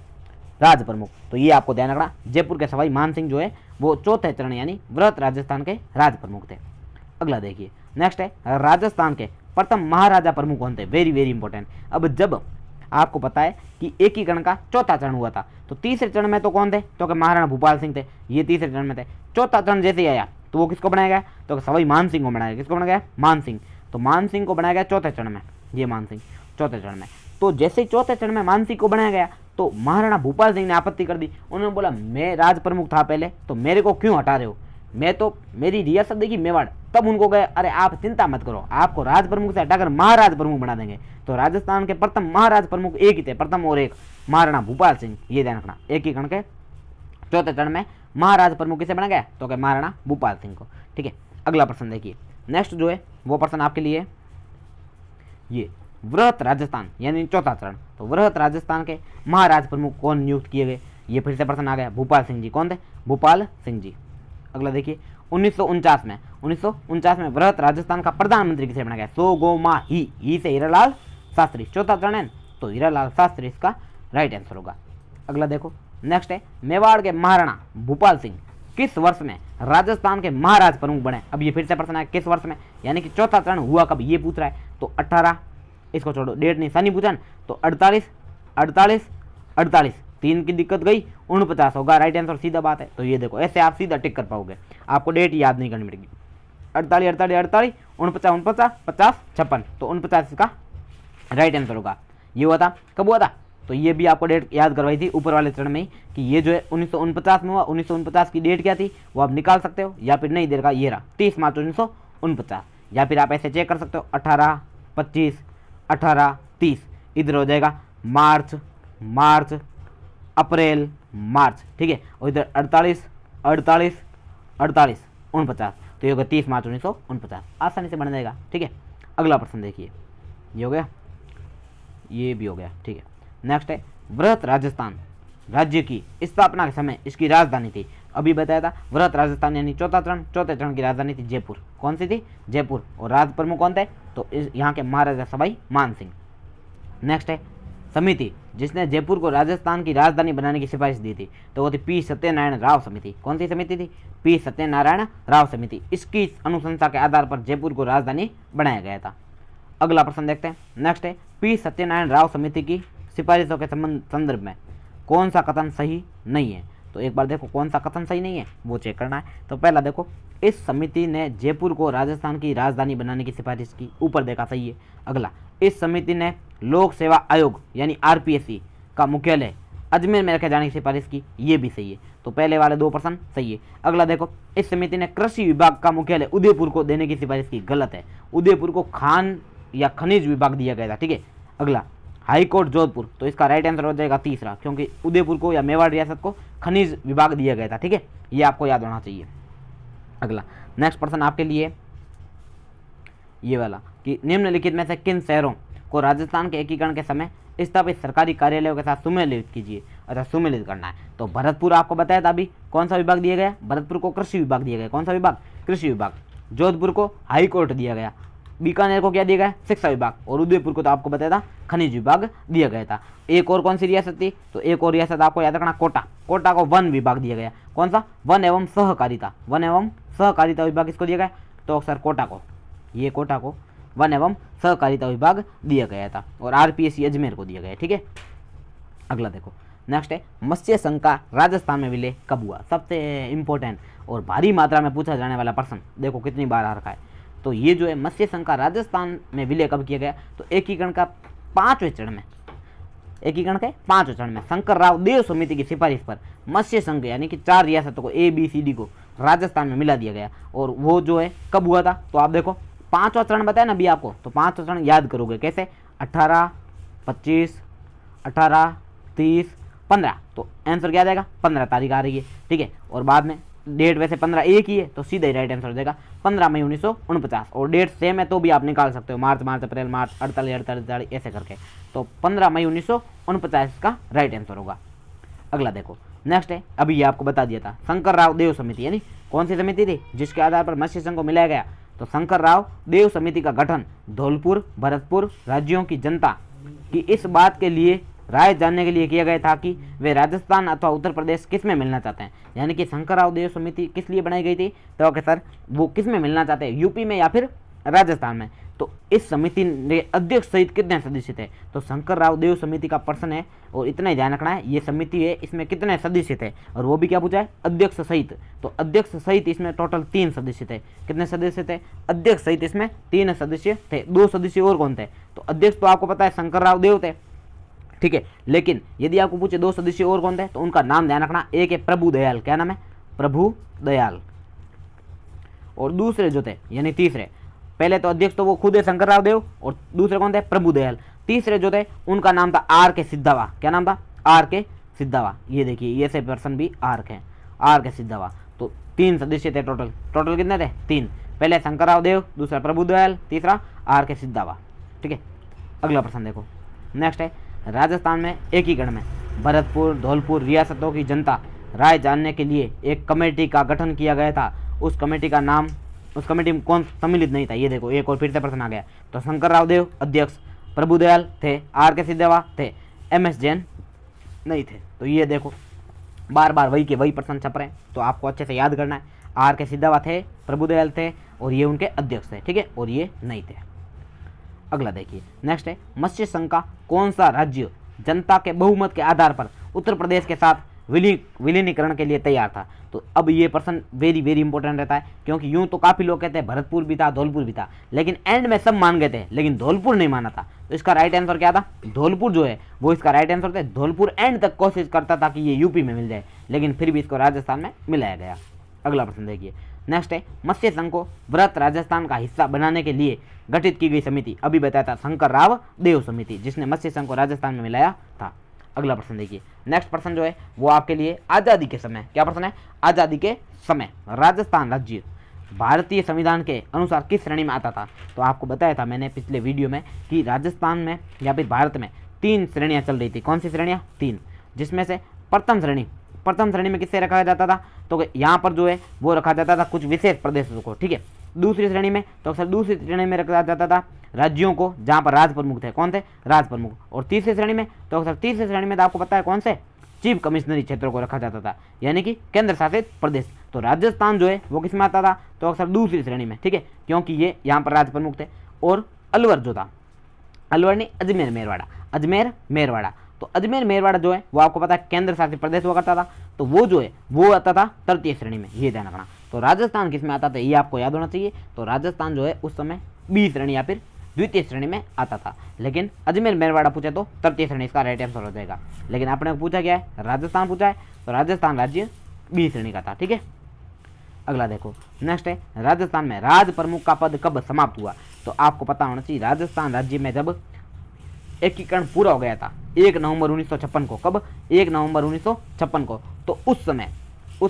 राज प्रमुख। तो ये आपको ध्यान रखना, जयपुर के सवाई मान सिंह जो है वो चौथे चरण यानी वृहत राजस्थान के राज प्रमुख थे। अगला देखिए, नेक्स्ट है राजस्थान के प्रथम महाराजा प्रमुख कौन थे, वेरी वेरी इंपॉर्टेंट। अब जब आपको पता है कि एकीकरण का चौथा चरण हुआ था तो तीसरे चरण में तो कौन थे, तो कि महाराणा भूपाल सिंह थे, ये तीसरे चरण में थे। चौथा चरण जैसे ही आया तो वो किसको बनाया गया, तो सवाई मान सिंह को बनाया, किसको बनाया गया, मान सिंह। तो मान सिंह को बनाया गया चौथे चरण में, ये मान सिंह चौथे चरण में। तो जैसे ही चौथे चरण में मान सिंह को बनाया गया तो महाराणा भूपाल सिंह ने आपत्ति कर दी, उन्होंने बोला मैं राज प्रमुख था पहले, तो मेरे को क्यों हटा रहे हो, मैं तो मेरी रियासत देखी मेवाड़। तब उनको गए अरे आप चिंता मत करो, आपको राज प्रमुख से हटाकर महाराज प्रमुख बना देंगे। तो राजस्थान के प्रथम महाराज प्रमुख एक ही थे, प्रथम और एक, महाराणा भूपाल सिंह, ये ध्यान रखना। एकीकरण के चौथे चरण में महाराज प्रमुख किसे बना गया, तो क्या महाराणा भूपाल सिंह को। ठीक है, अगला प्रश्न देखिए, नेक्स्ट जो है वो प्रश्न आपके लिए ये वृहत राजस्थान यानी चौथा चरण, तो वृहत राजस्थान के महाराज प्रमुख कौन नियुक्त किए गए, ये फिर से प्रश्न आ गया, भूपाल सिंह जी। कौन थे, भूपाल सिंह जी। अगला देखिए 1949 में वृहत राजस्थान का प्रधानमंत्री किसे बनाया गया, सोगोमा ही से हीरालाल शास्त्री। चौथा चरण है तो हीरालाल शास्त्री इसका राइट आंसर होगा। अगला देखो, नेक्स्ट है मेवाड़ के महाराणा भूपाल सिंह किस वर्ष में राजस्थान के महाराज प्रमुख बने। अब ये फिर से प्रश्न है किस वर्ष में, यानी कि चौथा चरण हुआ कब, ये पूछ रहा है। तो 18, इसको छोड़ो, डेट नहीं सनी पूछा ना, तो 48 3 की दिक्कत गई, 49 होगा राइट आंसर, सीधा बात है। तो ये देखो ऐसे आप सीधा टिक कर पाओगे, आपको डेट याद नहीं करनी पड़ेगी। 48 49 49 50 56, तो 49 इसका राइट आंसर होगा। ये हुआ था कब हुआ था, तो ये भी आपको डेट याद करवाई थी ऊपर वाले चरण में ही कि ये जो है 1949 में हुआ। 1949 की डेट क्या थी वो आप निकाल सकते हो, या फिर नहीं देर का ये रहा 30 मार्च 1949, या फिर आप ऐसे चेक कर सकते हो 18 25 18 30, इधर हो जाएगा मार्च अप्रैल मार्च। ठीक है, और इधर 48 49, तो ये होगा 30 मार्च 1949, आसानी से बन जाएगा। ठीक है, अगला प्रश्न देखिए, ये हो गया, ये भी हो गया। ठीक है, नेक्स्ट है वृहत राजस्थान राज्य की स्थापना के समय इसकी राजधानी थी। अभी बताया था वृहत राजस्थान यानी चौथे चरण की राजधानी थी जयपुर। कौन सी थी, जयपुर। और राज प्रमुख कौन थे, तो यहाँ के महाराजा सवाई मान सिंह। नेक्स्ट है समिति जिसने जयपुर को राजस्थान की राजधानी बनाने की सिफारिश दी थी, तो वो थी पी सत्यनारायण राव समिति। कौन सी समिति थी, पी सत्यनारायण राव समिति। इसकी अनुशंसा के आधार पर जयपुर को राजधानी बनाया गया था। अगला प्रश्न देखते हैं, नेक्स्ट है पी सत्यनारायण राव समिति की सिफारिशों के संदर्भ में कौन सा कथन सही नहीं है। तो एक बार देखो कौन सा कथन सही नहीं है वो चेक करना है। तो पहला देखो, इस समिति ने जयपुर को राजस्थान की राजधानी बनाने की सिफारिश की, ऊपर देखा सही है। अगला, इस समिति ने लोक सेवा आयोग यानी RPSC का मुख्यालय अजमेर में रखे जाने की सिफारिश की, ये भी सही है। तो पहले वाले 2% सही है। अगला देखो, इस समिति ने कृषि विभाग का मुख्यालय उदयपुर को देने की सिफारिश की, गलत है। उदयपुर को खान या खनिज विभाग दिया गया था, ठीक है। अगला, हाईकोर्ट जोधपुर, तो इसका राइट आंसर हो जाएगा तीसरा, क्योंकि उदयपुर को या मेवाड़ रियासत को खनिज विभाग दिया गया था, ठीक है। ये आपको याद होना चाहिए। अगला नेक्स्ट प्रश्न आपके लिए ये वाला कि निम्नलिखित में से किन शहरों को राजस्थान के एकीकरण के समय स्थापित सरकारी कार्यालयों के साथ सुमेलित कीजिए। अच्छा, सुमेलित करना है तो भरतपुर आपको बताया था अभी, कौन सा विभाग दिया गया? भरतपुर को कृषि विभाग दिया गया। कौन सा विभाग? कृषि विभाग। जोधपुर को हाई कोर्ट दिया गया। बीकानेर को क्या दिया गया? शिक्षा विभाग। और उदयपुर को तो आपको बताया था खनिज विभाग दिया गया था। एक और कौन सी रियासत थी? तो एक और रियासत आपको याद रखना, कोटा। कोटा को वन विभाग दिया गया। कौन सा? वन एवं सहकारिता। वन एवं सहकारिता विभाग किसको दिया गया? तो अक्सर कोटा को, ये कोटा को वन एवं सहकारिता विभाग दिया गया था। और आरपीएससी अजमेर को दिया गया, ठीक है। अगला देखो, नेक्स्ट है मत्स्य संघ का राजस्थान में विलय कब हुआ? सबसे इंपॉर्टेंट और भारी मात्रा में पूछा जाने वाला प्रश्न, देखो कितनी बार आ रखा है। तो ये जो है मत्स्य संघ का राजस्थान में विलय कब किया गया? तो एकीकरण का 5वें चरण में, एकीकरण के 5वें चरण में शंकर राव देव समिति की सिफारिश पर मत्स्य संघ यानी कि 4 रियासतों को ABCD को राजस्थान में मिला दिया गया। और वो जो है कब हुआ था? तो आप देखो 5वां चरण बताया ना अभी आपको, तो 5वां चरण याद करोगे कैसे? 18, 25, 18, 30, 15। तो आंसर क्या आ जाएगा? 15 तारीख आ रही है, ठीक है। और बाद में डेट वैसे 15 एक ही है, तो सीधा ही राइट आंसर हो जाएगा 15 मई 1949। और डेट सेम है तो भी आप निकाल सकते हो, मार्च अप्रैल मार्च 48 ऐसे करके। तो 15 मई 1949 का राइट आंसर होगा। अगला देखो, नेक्स्ट है, अभी ये आपको बता दिया था, शंकर राव देव समिति यानी कौन सी समिति थी जिसके आधार पर मत्स्य संघ को मिलाया गया? तो शंकर राव देव समिति का गठन धौलपुर भरतपुर राज्यों की जनता की इस बात के लिए राय जानने के लिए किया गया था कि वे राजस्थान अथवा उत्तर प्रदेश किस में मिलना चाहते हैं। यानी कि शंकर राव देव समिति किस लिए बनाई गई थी? तो कि सर वो किस में मिलना चाहते हैं, यूपी में या फिर राजस्थान में। तो इस समिति ने अध्यक्ष सहित कितने सदस्य थे? तो शंकर राव देव समिति का प्रश्न है और इतना ही ध्यान रखना है, ये समिति है, इसमें कितने सदस्य थे और वो भी क्या पूछा है? अध्यक्ष सहित। तो अध्यक्ष सहित इसमें टोटल 3 सदस्य थे। कितने सदस्य थे? अध्यक्ष सहित इसमें 3 सदस्य थे। 2 सदस्य और कौन थे? तो अध्यक्ष तो आपको पता है शंकर राव देव थे, ठीक है। लेकिन यदि आपको पूछे 2 सदस्य और कौन थे, तो उनका नाम ध्यान रखना। एक है प्रभु दयाल, क्या नाम है? प्रभु दयाल। और दूसरे जो थे यानी तीसरे, पहले तो अध्यक्ष तो वो खुद है शंकर राव देव, और दूसरे कौन थे? प्रभु दयाल। तीसरे जो थे उनका नाम था RK सिद्धावा। क्या नाम था? RK सिद्धावा। ये देखिए ये से पर्सन भी RK है, RK सिद्धावा। तो 3 सदस्य थे टोटल। टोटल कितने थे? 3। पहले शंकर राव देव, दूसरा प्रभु दयाल, तीसरा RK सिद्धावा, ठीक है। अगला प्रश्न देखो, नेक्स्ट है राजस्थान में एकीकरण में भरतपुर धौलपुर रियासतों की जनता राय जानने के लिए एक कमेटी का गठन किया गया था। उस कमेटी का नाम, उस कमेटी में कौन सम्मिलित नहीं था? ये देखो एक और फिर से प्रश्न आ गया। तो शंकर राव देव अध्यक्ष, प्रभुदयाल थे, RK सिद्धावा थे, MS जैन नहीं थे। तो ये देखो बार बार वही के वही प्रश्न छप रहे हैं, तो आपको अच्छे से याद करना है। RK सिद्धावा थे, प्रभुदयाल थे और ये उनके अध्यक्ष थे, ठीक है। और ये नहीं थे। अगला देखिए, नेक्स्ट है मत्स्य संघ का कौन सा राज्य जनता के बहुमत के आधार पर उत्तर प्रदेश के साथ विलीनीकरण के लिए तैयार था? तो अब ये प्रश्न वेरी वेरी इंपॉर्टेंट रहता है, क्योंकि यूं तो काफी लोग कहते हैं भरतपुर भी था धौलपुर भी था, लेकिन एंड में सब मान गए थे, लेकिन धौलपुर नहीं माना था। तो इसका राइट आंसर क्या था? धौलपुर जो है वो इसका राइट आंसर था। धौलपुर एंड तक कोशिश करता था कि ये यूपी में मिल जाए, लेकिन फिर भी इसको राजस्थान में मिलाया गया। अगला प्रश्न देखिए, नेक्स्ट है मत्स्य संघ को व्रत राजस्थान का हिस्सा बनाने के लिए गठित की गई समिति। अभी बताया था शंकर राव देव समिति, जिसने मत्स्य संघ को राजस्थान में मिलाया था। अगला प्रश्न देखिए, नेक्स्ट प्रश्न जो है वो आपके लिए आजादी के समय, क्या प्रश्न है? आजादी के समय राजस्थान राज्य भारतीय संविधान के अनुसार किस श्रेणी में आता था? तो आपको बताया था मैंने पिछले वीडियो में कि राजस्थान में या फिर भारत में 3 श्रेणियां चल रही थी। कौन सी श्रेणियां? 3, जिसमें से प्रथम श्रेणी में किससे रखा जाता था? तो यहाँ पर जो है वो रखा जाता था कुछ विशेष प्रदेशों को, ठीक है। दूसरी श्रेणी में तो अक्सर दूसरी श्रेणी में रखा जाता था राज्यों को जहाँ पर राज प्रमुख थे। कौन थे? राज प्रमुख। और तीसरी श्रेणी में तो अक्सर तीसरी श्रेणी में तो आपको पता है कौन से? चीफ कमिश्नरी क्षेत्रों को रखा जाता था, यानी कि केंद्र शासित प्रदेश। तो राजस्थान जो है वो किस में आता था? तो अक्सर दूसरी श्रेणी में, ठीक है, क्योंकि ये यहाँ पर राज प्रमुख थे। और अलवर जो था, अलवर नहीं अजमेर मेरवाड़ा, अजमेर मेरवाड़ा, तो अजमेर मेरवाड़ा जो है वो आपको पता है केंद्र शासित प्रदेश हुआ करता था, तो वो जो है वो आता था तृतीय श्रेणी में, ये ध्यान रखना। तो राजस्थान किस में आता था ये आपको याद होना चाहिए। तो राजस्थान जो है उस समय बी श्रेणी या फिर द्वितीय श्रेणी में आता था। लेकिन अजमेर मेरवाड़ा पूछे तो तृतीय श्रेणी इसका राइट आंसर हो जाएगा। लेकिन आपने पूछा क्या है, राजस्थान पूछा है, तो राजस्थान राज्य बी श्रेणी का था। ठीक है, अगला देखो नेक्स्ट है, राजस्थान में राज प्रमुख का पद कब समाप्त हुआ। तो आपको पता होना चाहिए राजस्थान राज्य में जब एकीकरण पूरा हो गया था 1 नवंबर 1956 को। कब? 1 नवंबर 1956 को। तो उस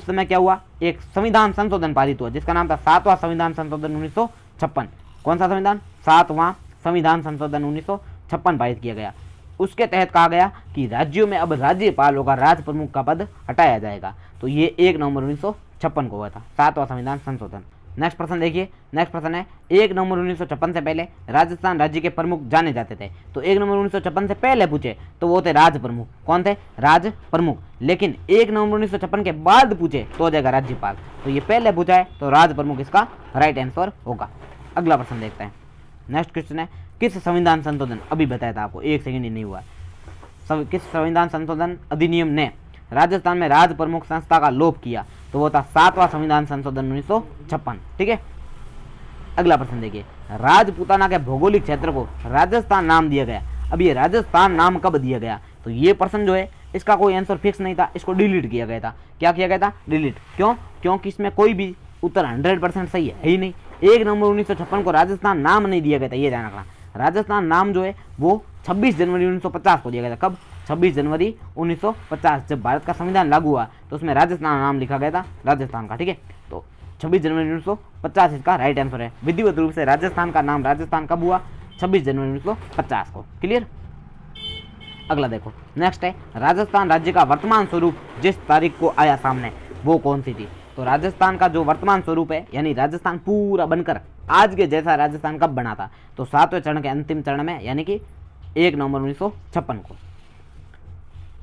समय क्या हुआ, एक संविधान संशोधन पारित हुआ जिसका नाम था 7वां संविधान संशोधन 1956। कौन सा संविधान? 7वां संविधान संशोधन 1956 पारित किया गया। उसके तहत कहा गया कि राज्यों में अब राज्यपाल होगा, राज प्रमुख का पद हटाया जाएगा। तो ये 1 नवंबर 1956 को हुआ था 7वां संविधान संशोधन। नेक्स्ट प्रश्न देखिए, नेक्स्ट प्रश्न है 1 नवंबर 1956 से पहले राजस्थान राज्य के प्रमुख जाने जाते थे। तो 1 नवंबर 1956 से पहले पूछे तो वो थे राज प्रमुख। कौन थे? राज प्रमुख। लेकिन 1 नवंबर 1956 के बाद पूछे तो हो जाएगा राज्यपाल। तो ये पहले पूछा है तो राज प्रमुख इसका राइट आंसर होगा। अगला प्रश्न देखते हैं। नेक्स्ट क्वेश्चन है, किस संविधान संशोधन, अभी बताया था आपको, 1 सेकंड ही नहीं हुआ, किस संविधान संशोधन अधिनियम ने राजस्थान में राज प्रमुख संस्था का लोप किया। तो वो था 7वां संविधान संशोधन 1956। ठीक है, अगला प्रश्न देखिए, राजपूताना के भौगोलिक क्षेत्र को राजस्थान नाम दिया गया। अब ये राजस्थान नाम कब दिया गया? तो ये प्रश्न जो है इसका कोई आंसर फिक्स नहीं था, इसको डिलीट किया गया था। क्या किया गया था? डिलीट। क्यों? क्योंकि इसमें कोई भी उत्तर 100% सही है ही नहीं। 1 नवंबर 1956 को राजस्थान नाम नहीं दिया गया था, ये ध्यान रखना। राजस्थान नाम जो है वो 26 जनवरी 1950 को दिया गया था। कब? 26 जनवरी 1950। जब भारत का संविधान लागू हुआ तो उसमें राजस्थान नाम लिखा गया था राजस्थान का। ठीक है, तो 26 जनवरी 1950 इसका राइट आंसर है। विधिवत रूप से राजस्थान का नाम राजस्थान कब हुआ? 26 जनवरी 1950 को। क्लियर? अगला देखो, नेक्स्ट है, राजस्थान राज्य का वर्तमान स्वरूप जिस तारीख को आया सामने वो कौन सी थी। तो राजस्थान का जो वर्तमान स्वरूप है, यानी राजस्थान पूरा बनकर आज के जैसा राजस्थान कब बना था? तो 7वें चरण के अंतिम चरण में, यानी कि 1 नवंबर 1956 को।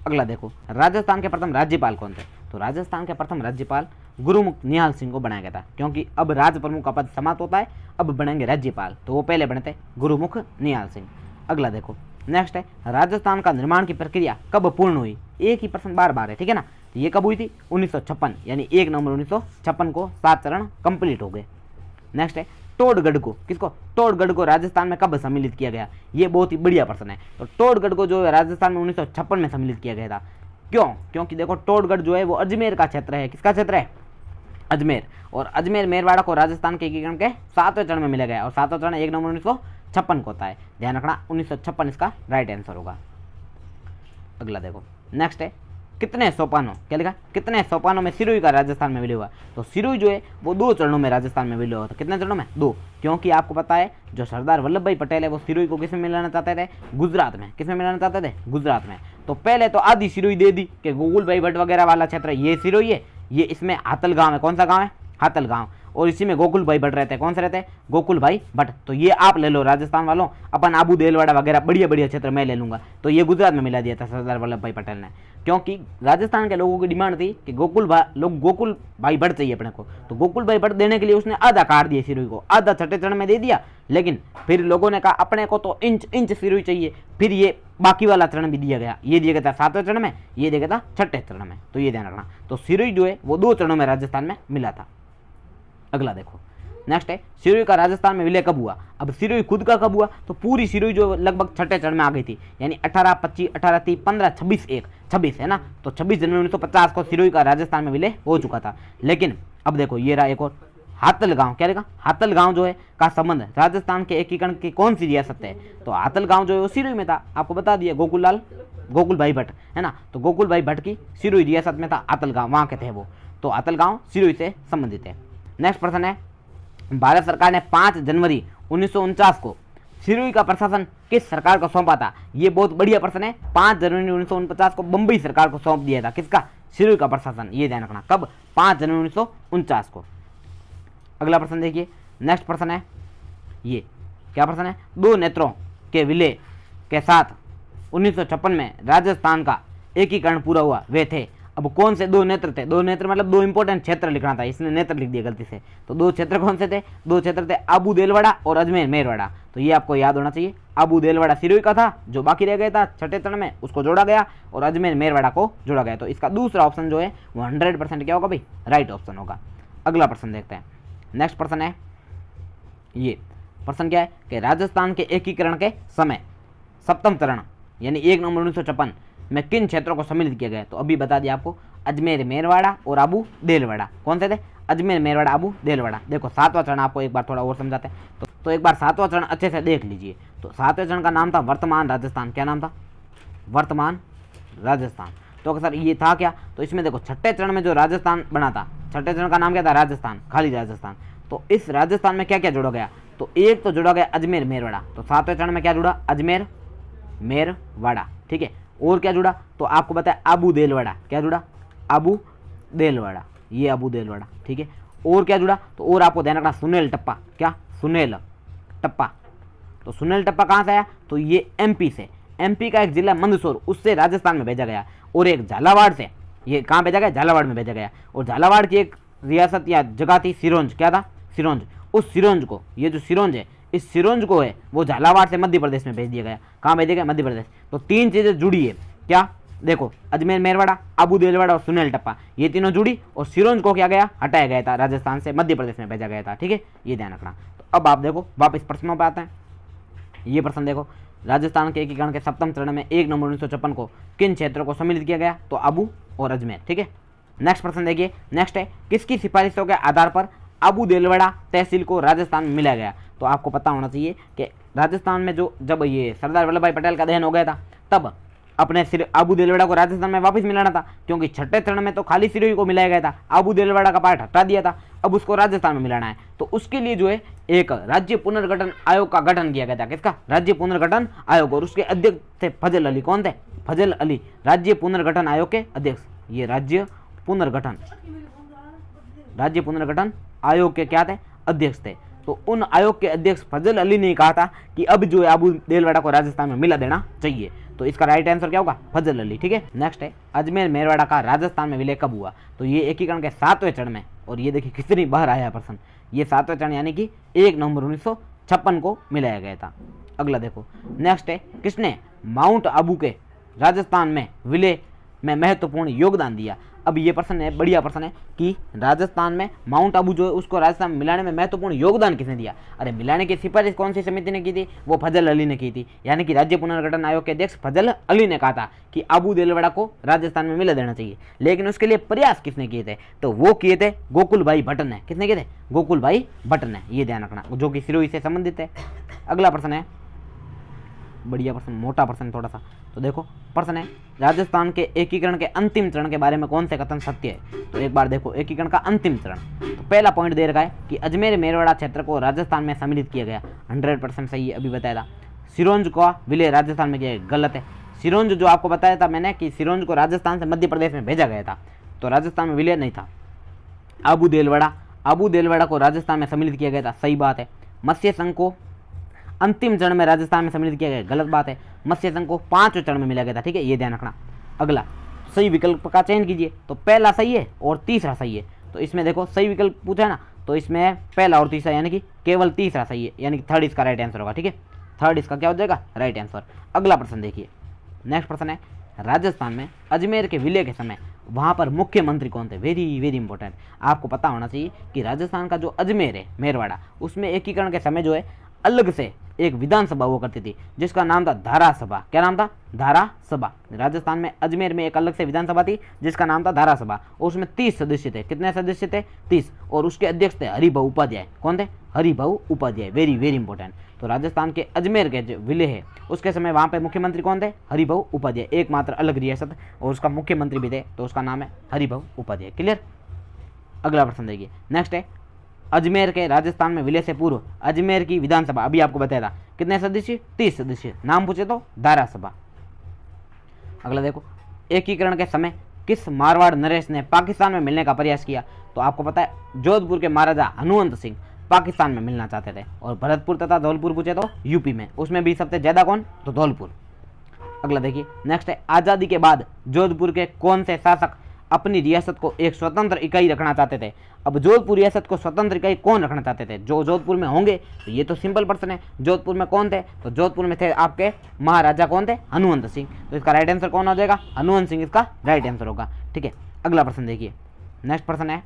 अगला देखो, राजस्थान के प्रथम राज्यपाल कौन थे? तो राजस्थान के प्रथम राज्यपाल गुरुमुख निहाल सिंह को बनाया गया था, क्योंकि अब राज प्रमुख का पद समाप्त होता है, अब बनेंगे राज्यपाल। तो वो पहले बने थे गुरुमुख निहाल सिंह। अगला देखो, नेक्स्ट है, राजस्थान का निर्माण की प्रक्रिया कब पूर्ण हुई? एक ही प्रश्न बार बार है, ठीक है ना। तो ये कब हुई थी? 1956, यानी 1 नवंबर 1956 को 7 चरण कंप्लीट हो गए। नेक्स्ट है, टोडगढ़ को, किसको? टोडगढ़ को राजस्थान में कब सम्मिलित किया गया? ये बहुत ही बढ़िया प्रश्न है। तो टोडगढ़ को जो है राजस्थान में 1956 में सम्मिलित किया गया था। क्यों? क्योंकि देखो टोडगढ़ जो है वो अजमेर का क्षेत्र है। किसका क्षेत्र है? अजमेर। और अजमेर मेरवाड़ा को राजस्थान के एकीकरण के 7वें चरण में मिला गया, और 7वां चरण 1 नवंबर 1956 को होता है। ध्यान रखना, 1956 इसका राइट आंसर होगा। अगला देखो, नेक्स्ट है, कितने सोपानों, क्या लिखा? कितने सोपानों में सिरोही का राजस्थान में विलय हुआ? तो सिरोही जो है वो 2 चरणों में राजस्थान में विलय हुआ था। कितने चरणों में? 2। क्योंकि आपको पता है जो सरदार वल्लभ भाई पटेल है वो सिरोही को किस में मिलाना चाहते थे? गुजरात में। किस में मिलाना चाहते थे? गुजरात में। तो पहले तो आधी सिरोही दे दी कि गोकुल भाई भट्ट वगैरह वाला क्षेत्र ये सिरोही है, ये इसमें हातल गाँव है। कौन सा गाँव है? हातल गाँव। और इसी में गोकुल भाई भट्ट रहते हैं। कौन से रहते हैं? गोकुल भाई भट्ट। तो ये आप ले लो राजस्थान वालों, अपन आबू देलवाड़ा वगैरह बढ़िया बढ़िया क्षेत्र मैं ले लूंगा। तो ये गुजरात में मिला दिया था सरदार वल्लभ भाई पटेल ने, क्योंकि राजस्थान के लोगों की डिमांड थी कि गोकुल भाई भट्ट चाहिए अपने को। तो गोकुल भाई भट्ट देने के लिए उसने आधा काट दिया सिरोही को, आधा छठे चरण में दे दिया। लेकिन फिर लोगों ने कहा अपने को तो इंच सिरोही चाहिए, फिर ये बाकी वाला चरण भी दिया गया। ये दिया गया था 7वें चरण में, ये दिया गया था 6ठे चरण में। तो ये ध्यान रखना। तो सिरोही जो है वो 2 चरणों में राजस्थान में मिला था। अगला देखो, नेक्स्ट है, सिरोही का राजस्थान में विलय कब हुआ? अब सिरोही खुद का कब हुआ? तो पूरी सिरोही जो लगभग 6ठे चरण में आ गई थी, यानी 18, 25, 18, 30, 15, 26 है ना। तो 26 जनवरी 1950 को सिरोही का राजस्थान में विलय हो चुका था। लेकिन अब देखो ये रहा एक और, हातल गांव। क्या रहेगा? हातल गांव जो है का संबंध राजस्थान के एकीकरण की कौन सी रियासत है? तो हातल गांव जो है वो सिरोही में था। आपको बता दिया गोकुल भाई भट्ट है ना। तो गोकुल भाई भट्ट की सिरोही रियासत में था हातल गांव, वहां के थे वो। तो हातल गांव सिरोही से संबंधित है। नेक्स्ट प्रश्न है, भारत सरकार ने 5 जनवरी 1949 को सिरोही का प्रशासन किस सरकार को सौंपा था? ये बहुत बढ़िया प्रश्न है। 5 जनवरी 1949 को बंबई सरकार को सौंप दिया था। किसका? सिरोही का प्रशासन। ये ध्यान रखना, कब? 5 जनवरी 1949 को। अगला प्रश्न देखिए, नेक्स्ट प्रश्न है ये, क्या प्रश्न है? 2 नेत्रों के विलय के साथ 1956 में राजस्थान का एकीकरण पूरा हुआ, वे थे। अब कौन से 2 नेत्र थे? 2 नेत्र मतलब 2 इंपॉर्टेंट क्षेत्र लिखना था, इसने नेत्र लिख दिया गलती से। तो 2 क्षेत्र कौन से थे? 2 क्षेत्र थे आबू देलवाड़ा और अजमेर मेरवाड़ा। तो ये आपको याद होना चाहिए। आबू देलवाड़ा सिरोही का था, जो बाकी रह गया था 6ठे चरण में उसको जोड़ा गया, और अजमेर मेरवाड़ा को जोड़ा गया। तो इसका दूसरा ऑप्शन जो है वो 100% क्या होगा भाई? राइट ऑप्शन होगा। अगला प्रश्न देखते हैं। नेक्स्ट प्रश्न है ये, प्रश्न क्या है कि राजस्थान के एकीकरण के समय सप्तम चरण यानी 1 नवंबर 1956 में किन क्षेत्रों को सम्मिलित किया गया? तो अभी बता दिया आपको, अजमेर मेरवाड़ा और आबू देलवाड़ा। कौन से थे? अजमेर मेरवाड़ा आबू देलवाड़ा। देखो 7वां चरण आपको एक बार थोड़ा और समझाते हैं, तो एक बार 7वां चरण अच्छे से देख लीजिए। तो 7वें चरण का नाम था वर्तमान राजस्थान। क्या नाम था? वर्तमान राजस्थान। तो सर ये था क्या? तो इसमें देखो छठे चरण में जो राजस्थान बना था, छठे चरण का नाम क्या था? राजस्थान, खाली राजस्थान। तो इस राजस्थान में क्या क्या जोड़ा गया? तो एक तो जोड़ा गया अजमेर मेरवाड़ा। तो 7वें चरण में क्या जुड़ा? अजमेर मेरवाड़ा, ठीक है। और क्या जुड़ा? तो आपको बताया आबू देलवाड़ा। क्या जुड़ा? आबू देलवाड़ा, ये आबू देलवाड़ा, ठीक है। और क्या जुड़ा? तो और आपको ध्यान रखना सुनेल टप्पा। क्या? सुनेल टप्पा। तो सुनेल टप्पा कहाँ से आया? तो ये एमपी से, एमपी का एक जिला मंदसौर, उससे राजस्थान में भेजा गया। और एक झालावाड़ से, ये कहाँ भेजा गया? झालावाड़ में भेजा गया। और झालावाड़ की एक रियासत या जगह थी सिरोंज। क्या था? सिरोंज। उस सिरोंज को, ये जो सिरोंज है, इस सिरोंज को है वो झालावाड़ से मध्य प्रदेश में भेज दिया गया। कहाँ भेजा गया? मध्य प्रदेश। तो 3 चीजें जुड़ी है। क्या? देखो अजमेर मेरवाड़ा, आबू देलवाड़ा और सुनेल टप्पा, ये तीनों जुड़ी। और सिरोंज को क्या गया? हटाया गया था, राजस्थान से मध्य प्रदेश में भेजा गया था, ठीक है। ये ध्यान रखना। तो अब आप देखो वापस प्रश्नों पर आते हैं। ये प्रश्न देखो, राजस्थान के एकीकरण के सप्तम चरण में 1 नवंबर 1956 को किन क्षेत्रों को सम्मिलित किया गया? तो आबू और अजमेर, ठीक है। नेक्स्ट प्रश्न देखिए, नेक्स्ट है किसकी सिफारिशों के आधार पर आबू देलवाड़ा तहसील को राजस्थान में मिलाया गया? तो आपको पता होना चाहिए कि राजस्थान में जब ये सरदार वल्लभ भाई पटेल का देहांत हो गया था, तब अपने आबू देलवाड़ा को राजस्थान में वापस मिलाना था, क्योंकि छठे चरण में तो खाली सिरोही को मिलाया गया था, आबू देलवाड़ा का पार्ट हटा दिया था, अब उसको राजस्थान में मिलाना है। तो उसके लिए जो है एक राज्य पुनर्गठन आयोग का गठन किया गया था। किसका? राज्य पुनर्गठन आयोग। और उसके अध्यक्ष थे फजल अली। कौन थे? फजल अली, राज्य पुनर्गठन आयोग के अध्यक्ष। ये राज्य पुनर्गठन आयोग के क्या थे? अध्यक्ष थे। तो उन आयोग के अध्यक्ष फजल अली ने कहा था कि अब जो है आबू देलवाड़ा को राजस्थान में मिला देना चाहिए। तो इसका राइट आंसर क्या होगा? फजल अली, ठीक है। नेक्स्ट है अजमेर मेरवाड़ा का राजस्थान में विलय कब हुआ? तो ये एकीकरण के 7वें चरण में, और ये देखिए कितनी बार आया प्रश्न, ये 7वें चरण यानी कि 1 नवंबर 1956 को मिलाया गया था। अगला देखो, नेक्स्ट है किसने माउंट आबू के राजस्थान में विलय में महत्वपूर्ण योगदान दिया? अब ये प्रश्न है, बढ़िया प्रश्न है कि राजस्थान में माउंट आबू जो है उसको राजस्थान में मिलाने में महत्वपूर्ण योगदान किसने दिया? अरे मिलाने की सिफारिश कौन सी समिति ने की थी? वो फजल अली ने की थी। यानी कि राज्य पुनर्गठन आयोग के अध्यक्ष फजल अली ने कहा था कि आबू देलवाड़ा को राजस्थान में मिला देना चाहिए। लेकिन उसके लिए प्रयास किसने किए थे? तो वो किए थे गोकुल भाई भट्ट ने। किसने किए थे? गोकुल भाई भट्ट ने। ये ध्यान रखना, जो कि सिरोही से संबंधित है। अगला प्रश्न है, बढ़िया प्रश्न, मोटा प्रश्न थोड़ा सा। तो देखो प्रश्न है राजस्थान के एकीकरण के अंतिम चरण के बारे में कौन से कथन सत्य है? तो एक बार देखो एकीकरण का अंतिम चरण, तो पहला पॉइंट दे रखा है कि अजमेर मेरवाड़ा क्षेत्र को राजस्थान में सम्मिलित किया गया। 100% सही है, अभी बताया था। सिरोंज का विलय राजस्थान में किया गया, गलत है। सिरोंज जो आपको बताया था मैंने कि सिरोंज को राजस्थान से मध्य प्रदेश में भेजा गया था, तो राजस्थान में विलय नहीं था। आबू देलवाड़ा को राजस्थान में सम्मिलित किया गया था, सही बात है। मत्स्य संघ को अंतिम चरण में राजस्थान में सम्मिलित किया गया, गलत बात है। मत्स्य संघ को 5वें चरण में मिला गया था, ठीक है, ये ध्यान रखना। अगला सही विकल्प का चयन कीजिए, तो पहला सही है और तीसरा सही है। तो इसमें देखो सही विकल्प पूछा है ना, तो इसमें पहला और तीसरा यानी कि केवल तीसरा सही है, यानी कि थर्ड इसका राइट आंसर होगा, ठीक है। थर्ड इसका क्या हो जाएगा? Right answer. अगला प्रश्न देखिए, नेक्स्ट प्रश्न है राजस्थान में अजमेर के विलय के समय वहाँ पर मुख्यमंत्री कौन थे? वेरी वेरी इंपॉर्टेंट, आपको पता होना चाहिए कि राजस्थान का जो अजमेर है मेरवाड़ा, उसमें एकीकरण के समय जो है अलग से एक विधानसभा हुआ करती थी जिसका नाम था धारा सभा। क्या नाम था? धारा सभा। राजस्थान में अजमेर में एक अलग से विधानसभा थी जिसका नाम था धारा सभा, और उसमें 30 सदस्य थे। कितने सदस्य थे? 30। और उसके अध्यक्ष थे हरिभाऊ उपाध्याय। कौन थे? Haribhau Upadhyay, very very important. तो राजस्थान के अजमेर के जो विलय है उसके समय वहाँ पे मुख्यमंत्री कौन थे? हरिभाऊ उपाध्याय, एकमात्र अलग रियासत, और उसका मुख्यमंत्री भी थे, तो उसका नाम है हरिभाऊ उपाध्याय। क्लियर? अगला प्रश्न देखिए, नेक्स्ट है अजमेर के राजस्थान में विलय से पूर्व अजमेर की विधानसभा, अभी आपको बताया था कितने सदस्य? 30 सदस्य। नाम पूछे तो धारा सभा। अगला देखो, एकीकरण के समय किस मारवाड़ नरेश ने पाकिस्तान में मिलने का प्रयास किया? तो आपको पता है जोधपुर के महाराजा हनुमंत सिंह पाकिस्तान में मिलना चाहते थे, और भरतपुर तथा धौलपुर पूछे तो यूपी में, उसमें भी सबसे ज्यादा कौन? तो धौलपुर। अगला देखिए, नेक्स्ट है आजादी के बाद जोधपुर के कौन से शासक अपनी रियासत को एक स्वतंत्र इकाई रखना चाहते थे? अब जोधपुर रियासत को स्वतंत्र इकाई कौन रखना चाहते थे जो जोधपुर में होंगे? तो ये तो सिंपल प्रश्न है। जोधपुर में कौन थे? तो जोधपुर में थे आपके महाराजा कौन थे? हनुमंत सिंह। तो इसका राइट आंसर कौन हो जाएगा? हनुमंत सिंह इसका राइट आंसर होगा, ठीक है। अगला प्रश्न देखिए, नेक्स्ट प्रश्न है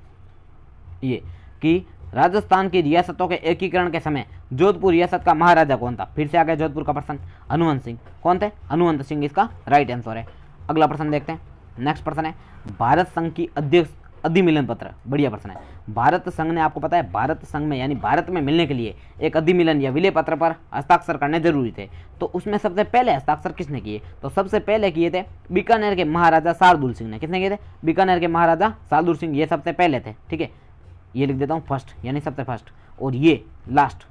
ये कि राजस्थान की रियासतों के एकीकरण के समय जोधपुर रियासत का महाराजा कौन था? फिर से आ गया जोधपुर का प्रश्न, हनुमंत सिंह। कौन थे? हनुमंत सिंह इसका राइट आंसर है। अगला प्रश्न देखते हैं। नेक्स्ट प्रश्न है, भारत संघ की अध्यक्ष अधिमिलन पत्र। बढ़िया प्रश्न है। भारत संघ ने, आपको पता है, भारत संघ में यानी भारत में मिलने के लिए एक अधिमिलन या विलय पत्र पर हस्ताक्षर करने जरूरी थे। तो उसमें सबसे पहले हस्ताक्षर किसने किए? तो सबसे पहले किए थे बीकानेर के महाराजा शार्दुल सिंह ने। किसने किए थे? बीकानेर के महाराजा शार्दुल सिंह, ये सबसे पहले थे। ठीक है, ये लिख देता हूँ फर्स्ट, यानी सबसे फर्स्ट, और ये लास्ट।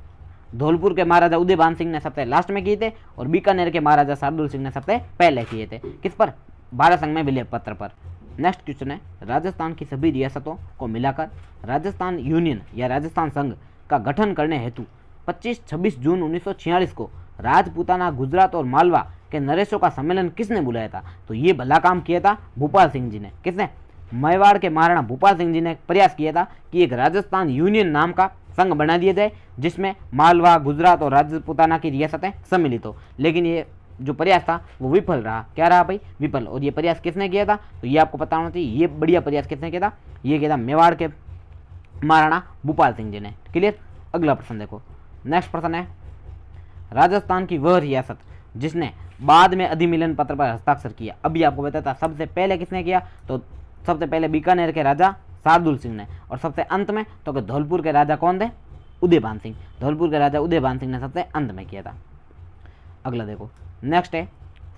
धौलपुर के महाराजा उदयभान सिंह ने सबसे लास्ट में किए थे, और बीकानेर के महाराजा शार्दुल सिंह ने सबसे पहले किए थे। किस पर? भारत संघ में विलय पत्र पर। नेक्स्ट क्वेश्चन है, राजस्थान की सभी रियासतों को मिलाकर राजस्थान यूनियन या राजस्थान संघ का गठन करने हेतु 25-26 जून 1946 को राजपूताना, गुजरात और मालवा के नरेशों का सम्मेलन किसने बुलाया था? तो ये भला काम किया था भूपाल सिंह जी ने। किसने? मेवाड़ के महाराणा भूपाल सिंह जी ने प्रयास किया था कि एक राजस्थान यूनियन नाम का संघ बना दिया जाए जिसमें मालवा, गुजरात और राजपूताना की रियासतें सम्मिलित हो। लेकिन ये जो प्रयास था वो विफल रहा। क्या रहा भाई? विफल। और ये प्रयास किसने किया था? तो ये आपको पता होना चाहिए। ये बढ़िया प्रयास किसने किया था? ये किया था मेवाड़ के महाराणा भूपाल सिंह जी ने। क्लियर? अगला प्रश्न देखो। नेक्स्ट प्रश्न है, राजस्थान की वह रियासत जिसने बाद में अधिमिलन पत्र पर हस्ताक्षर किया। अभी आपको बताता सबसे पहले किसने किया? तो सबसे पहले बीकानेर के राजा शार्दुल सिंह ने, और सबसे अंत में तो धौलपुर के राजा कौन थे? उदयभान सिंह। धौलपुर के राजा उदयभान सिंह ने सबसे अंत में किया था। अगला देखो। नेक्स्ट है,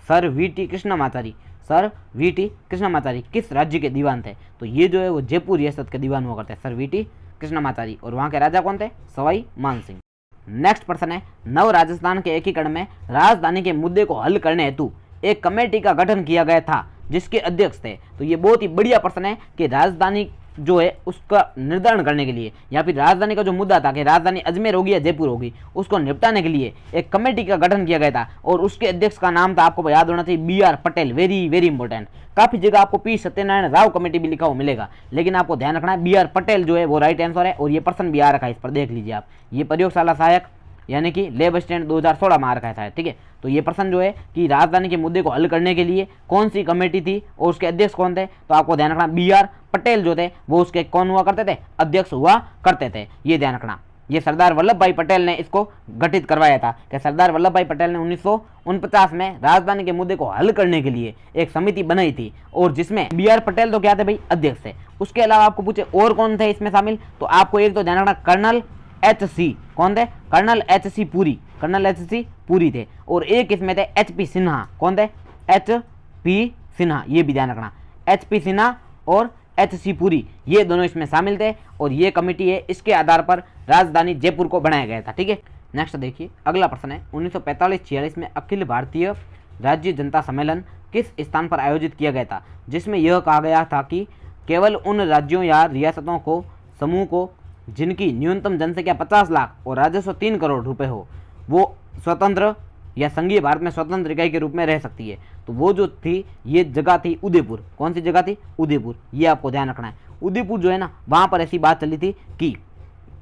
sir VT. Krishnamachari. Sir VT. Krishnamachari किस राज्य के दीवान थे? तो ये जो है वो जयपुर रियासत के दीवान हुआ करते हैं, सर वी.टी. कृष्णमाचारी। और वहाँ के राजा कौन थे? सवाई मानसिंह। नेक्स्ट प्रश्न है, नव राजस्थान के एकीकरण में राजधानी के मुद्दे को हल करने हेतु एक कमेटी का गठन किया गया था जिसके अध्यक्ष थे। तो ये बहुत ही बढ़िया प्रश्न है कि राजधानी जो है उसका निर्धारण करने के लिए, या फिर राजधानी का जो मुद्दा था कि राजधानी अजमेर होगी या जयपुर होगी, उसको निपटाने के लिए एक कमेटी का गठन किया गया था, और उसके अध्यक्ष का नाम था, आपको याद होना चाहिए, B R. Patel. Very very important. काफी जगह आपको पी सत्यनारायण राव कमेटी भी लिखा हुआ मिलेगा, लेकिन आपको ध्यान रखना है बी.आर. पटेल जो है वो राइट आंसर है। और ये प्रश्न भी आ रखा है, इस पर देख लीजिए आप। ये प्रयोगशाला सहायक यानी कि लेब असिस्टेंट 2016 में आ रखा है शायद। ठीक है, तो ये प्रश्न जो है कि राजधानी के मुद्दे को हल करने के लिए कौन सी कमेटी थी और उसके अध्यक्ष कौन थे? तो आपको ध्यान रखना बी.आर. पटेल जो थे वो उसके कौन हुआ करते थे? अध्यक्ष हुआ करते थे। ये ध्यान रखना। ये सरदार वल्लभ भाई पटेल ने इसको गठित करवाया था कि सरदार वल्लभ भाई पटेल ने 1949 में राजधानी के मुद्दे को हल करने के लिए एक समिति बनाई थी, और जिसमें बी.आर. पटेल तो क्या थे भाई? अध्यक्ष थे। उसके अलावा आपको पूछे और कौन थे इसमें शामिल, तो आपको एक तो ध्यान रखना कर्नल एच.सी. कौन थे? कर्नल एच.सी. पुरी। कर्नल एच.सी. पुरी थे। और एक इसमें थे एच.पी. सिन्हा। कौन थे? एच.पी. सिन्हा। ये भी ध्यान रखना, एच.पी. सिन्हा और एच.सी. पुरी, ये दोनों इसमें शामिल थे, और ये कमेटी है, इसके आधार पर राजधानी जयपुर को बनाया गया था। ठीक है, नेक्स्ट देखिए। अगला प्रश्न है, 1945-46 में अखिल भारतीय राज्य जनता सम्मेलन किस स्थान पर आयोजित किया गया था जिसमें यह कहा गया था कि केवल उन राज्यों या रियासतों को समूह को जिनकी न्यूनतम जनसंख्या 50 लाख और राजस्व 3 करोड़ रुपए हो, वो स्वतंत्र या संघीय भारत में स्वतंत्र इकाई के रूप में रह सकती है। तो वो जो थी, ये जगह थी उदयपुर। कौन सी जगह थी? उदयपुर। ये आपको ध्यान रखना है। उदयपुर जो है ना, वहाँ पर ऐसी बात चली थी कि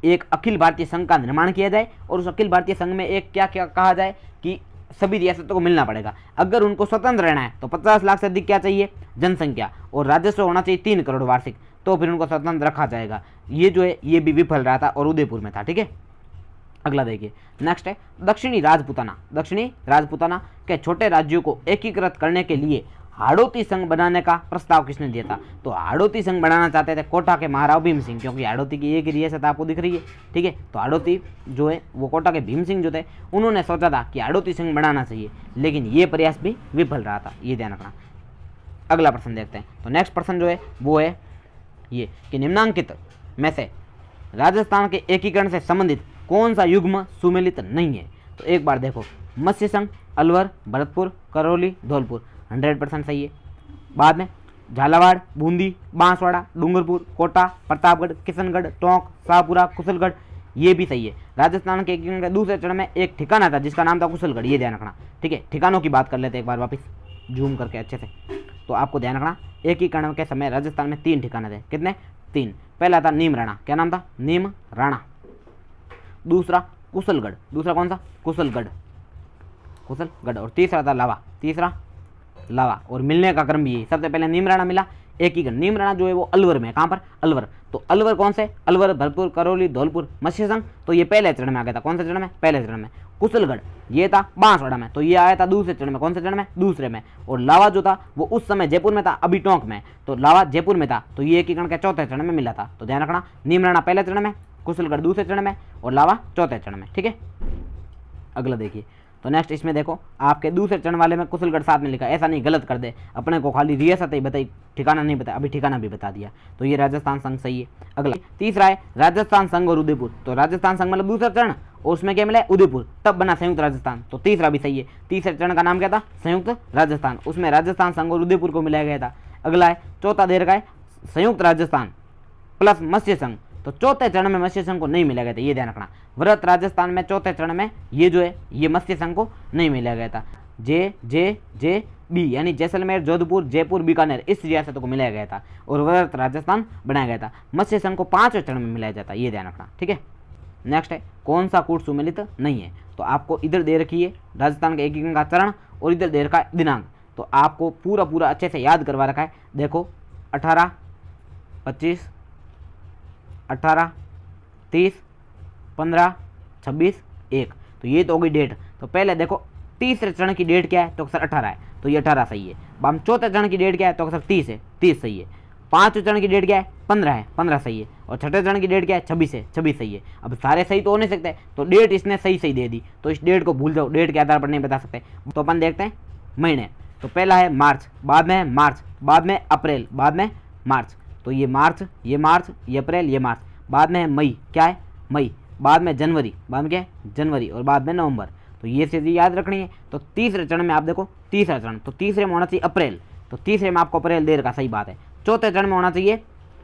एक अखिल भारतीय संघ का निर्माण किया जाए, और उस अखिल भारतीय संघ में एक क्या क्या कहा जाए कि सभी रियासतों को मिलना पड़ेगा। अगर उनको स्वतंत्र रहना है तो 50 लाख से अधिक क्या चाहिए? जनसंख्या, और राजस्व होना चाहिए 3 करोड़ वार्षिक, तो फिर उनको स्वतंत्र रखा जाएगा। ये जो है ये भी विफल रहा था और उदयपुर में था। ठीक है, अगला देखिए। नेक्स्ट है, दक्षिणी राजपूताना। दक्षिणी राजपूताना के छोटे राज्यों को एकीकृत करने के लिए हाड़ौती संघ बनाने का प्रस्ताव किसने दिया था? तो हाड़ौती संघ बनाना चाहते थे कोटा के महाराव भीम सिंह, क्योंकि हाड़ौती की एक रियासत आपको दिख रही है। ठीक है, तो हाड़ौती जो है वो कोटा के भीम सिंह जो थे, उन्होंने सोचा था कि हाड़ौती संघ बनाना चाहिए, लेकिन ये प्रयास भी विफल रहा था। ये ध्यान रखना। अगला प्रश्न देखते हैं। तो नेक्स्ट प्रश्न जो है वो है ये कि निम्नांकित में से राजस्थान के एकीकरण से संबंधित कौन सा युग्म सुमेलित नहीं है? तो एक बार देखो, मत्स्य संघ, अलवर, भरतपुर, करौली, धौलपुर 100% सही है। बाद में झालावाड़, बूंदी, बांसवाड़ा, डूंगरपुर, कोटा, प्रतापगढ़, किशनगढ़, टोंक, शाहपुरा, कुशलगढ़, ये भी सही है। राजस्थान के एकीकरण के दूसरे चरण में एक ठिकाना था जिसका नाम था कुशलगढ़। ये ध्यान रखना। ठीक है, ठिकानों की बात कर लेते हैं एक बार वापस जूम करके अच्छे से। तो आपको ध्यान रखना, एकीकरण के समय राजस्थान में 3 ठिकाने थे। कितने? 3। पहला था नीम राणा। क्या नाम था? नीम राणा। दूसरा कुशलगढ़। दूसरा कौन सा? कुशलगढ़, कुशलगढ़। और तीसरा था लावा। तीसरा लावा। और मिलने का क्रम भी है, सबसे पहले नीम राणा मिला, एकीकरण। नीमराणा जो है वो अलवर में है, कहाँ पर, अलवर। तो अलवर कौन से, अलवर, भरतपुर, करौली, धौलपुर, मत्स्य संघ, तो ये पहले चरण में आ गया था। कौन से चरण में, पहले चरण में। कुशलगढ़ ये था बांसवाड़ा में, तो ये आया था दूसरे चरण में। कौन से चरण में, दूसरे में। और लावा जो था वो उस समय जयपुर में था, अभी टोंक में, तो लावा जयपुर में था, तो ये एकीकरण के चौथे चरण में मिला था। तो ध्यान रखना, नीमराणा पहले चरण में, कुशलगढ़ दूसरे चरण में और लावा चौथे चरण में। ठीक है, अगला देखिए। तो नेक्स्ट इसमें देखो, आपके दूसरे चरण वाले में कुशलगढ़ साथ में लिखा, ऐसा नहीं गलत कर दे, अपने को खाली रियासत ही बताई, ठिकाना नहीं बताया, अभी ठिकाना भी बता दिया, तो ये राजस्थान संघ सही है। अगला तीसरा है राजस्थान संघ और उदयपुर। तो राजस्थान संघ मतलब दूसरा चरण, और उसमें क्या मिला, उदयपुर, तब बना संयुक्त राजस्थान, तो तीसरा भी सही है। तीसरे चरण का नाम क्या था, संयुक्त राजस्थान, उसमें राजस्थान संघ और उदयपुर को मिलाया गया था। अगला है चौथा दे रखा है संयुक्त राजस्थान प्लस मत्स्य संघ, तो चौथे चरण में मत्स्य संघ को नहीं मिला गया था, ये ध्यान रखना। व्रत राजस्थान में चौथे चरण में ये जो है ये मत्स्य संघ को नहीं मिला गया था। जे बी यानी जैसलमेर, जोधपुर, जयपुर, बीकानेर, इस रियासतों को मिलाया गया था और व्रत राजस्थान बनाया गया था। मत्स्य संघ को 5वें चरण में मिलाया जाता है, ये ध्यान रखना। ठीक है, नेक्स्ट है कौन सा कूट सुमेलित नहीं है। तो आपको इधर दे रखी है राजस्थान के एकीकरण का चरण और इधर दे रखा है दिनांक, तो आपको पूरा अच्छे से याद करवा रखा है। देखो 18, 25, 18, 30, 15, 26, 1, तो ये तो होगी डेट। तो पहले देखो तीसरे चरण की डेट क्या है, तो अक्सर 18 है, तो ये 18 सही है। हम चौथे चरण की डेट क्या है, तो अक्सर 30 है, 30 सही है। पांचवें चरण की डेट क्या है, 15 है, 15 सही है। और छठे चरण की डेट क्या है, 26 है, 26 सही है। अब सारे सही तो हो नहीं सकते, तो डेट इसने सही दे दी, तो इस डेट को भूल जाओ, डेट के आधार पर नहीं बता सकते। तो अपन देखते हैं महीने, तो पहला है मार्च, बाद में मार्च, बाद में अप्रैल, बाद में मार्च, तो ये मार्च, ये अप्रैल, ये मार्च, बाद में है मई, क्या है मई, बाद में जनवरी, बाद में क्या है जनवरी, और बाद में नवंबर, तो ये चीज़ याद रखनी है। तो तीसरे चरण में आप देखो, तीसरा चरण, तो तीसरे में होना चाहिए अप्रैल, तो तीसरे में आपको अप्रैल दे रखा, सही बात है। चौथे चरण में होना चाहिए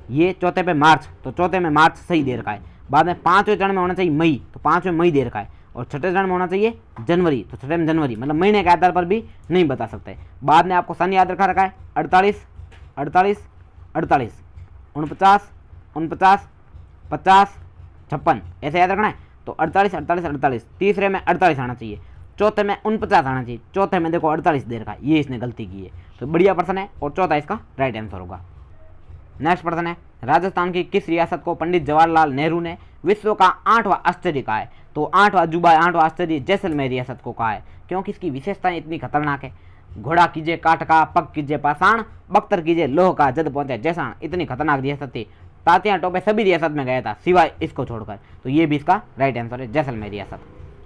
ये, चौथे पे मार्च, तो चौथे में मार्च सही दे रखा है। बाद में पांचवें चरण में होना चाहिए मई, तो पांचवें मई दे रखा है। और छठे चरण में होना चाहिए जनवरी, तो छठे में जनवरी, मतलब महीने के आधार पर भी नहीं बता सकते। बाद में आपको सन याद रखा है 48, 48, 48, 49, 49, 50, 56, ऐसे याद रखना है। तो 48, 48, 48, तीसरे में 48 आना चाहिए, चौथे में 49 आना चाहिए, चौथे में देखो 48 दे रखा है, ये इसने गलती की है। तो बढ़िया प्रश्न है और चौथा इसका राइट आंसर होगा। नेक्स्ट प्रश्न है राजस्थान की किस रियासत को पंडित जवाहरलाल नेहरू ने विश्व का 8वां आश्चर्य कहा है। तो 8वां अजूबा, 8वां आश्चर्य जैसलमेर रियासत को कहा है, क्योंकि इसकी विशेषताएं इतनी खतरनाक है। घोड़ा कीजिए काठ का, पग कीजिए पाषाण, बख्तर कीजिए लोह का, जद पहुंचे जैसा, इतनी खतरनाक रियासत थी। तात्या टोपे सभी रियासत में गया था सिवाय इसको छोड़कर, तो ये भी इसका राइट आंसर है, जैसलमेर रियासत।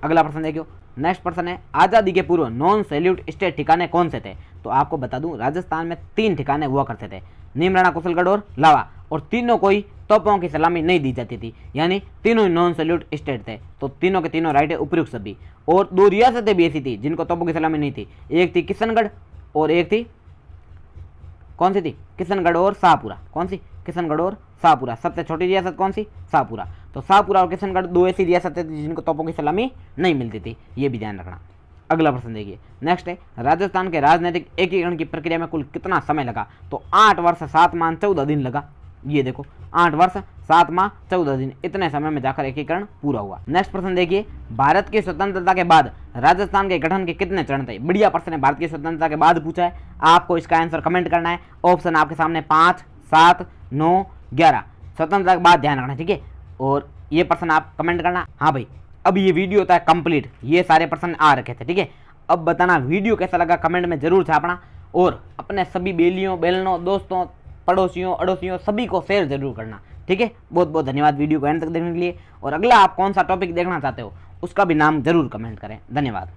अगला प्रश्न देखियो, नेक्स्ट प्रश्न है आज़ादी के पूर्व नॉन सैल्यूट स्टेट ठिकाने कौन से थे। तो आपको बता दूं राजस्थान में 3 ठिकाने हुआ करते थे, नीमराणा, कुशलगढ़ और लावा, और तीनों कोई तोपों की सलामी नहीं दी जाती थी, यानी तीनों ही नॉन सैल्यूट स्टेट थे। तो तीनों के तीनों राइट है, उपयुक्त सभी। और 2 रियासतें भी ऐसी थी जिनको तोपों की सलामी नहीं थी, एक थी किशनगढ़ और एक थी कौन सी थी, किशनगढ़ और शाहपुरा। कौन सी, किशनगढ़ और शाहपुरा। सबसे छोटी रियासत कौन सी, शाहपुरा। तो शाहपुरा और किशनगढ़ 2 ऐसी रियासतें थी जिनको तोपों की सलामी नहीं मिलती थी, ये भी ध्यान रखना। अगला प्रश्न देखिए, नेक्स्ट है राजस्थान के राजनीतिक एकीकरण की प्रक्रिया में कुल कितना समय लगा। तो 8 वर्ष 7 माह 14 दिन लगा। ये देखो 8 वर्ष 7 माह 14 दिन, इतने समय में जाकर एकीकरण पूरा हुआ। नेक्स्ट प्रश्न देखिए, भारत की स्वतंत्रता के बाद राजस्थान के गठन के कितने चरण थे। बढ़िया प्रश्न है, भारत की स्वतंत्रता के बाद पूछा है, आपको इसका आंसर कमेंट करना है। ऑप्शन आपके सामने 5, 7, 9, 11, स्वतंत्रता के बाद ध्यान रखना, ठीक है। और ये प्रश्न आप कमेंट करना। हाँ भाई, अब ये वीडियो होता है कंप्लीट, ये सारे प्रश्न आ रखे थे, ठीक है। अब बताना वीडियो कैसा लगा, कमेंट में जरूर छापना, और अपने सभी बेलियों, बेलनों, दोस्तों, पड़ोसियों, अड़ोसियों सभी को शेयर जरूर करना, ठीक है। बहुत बहुत धन्यवाद वीडियो को एंड तक देखने के लिए। और अगला आप कौन सा टॉपिक देखना चाहते हो उसका भी नाम जरूर कमेंट करें। धन्यवाद।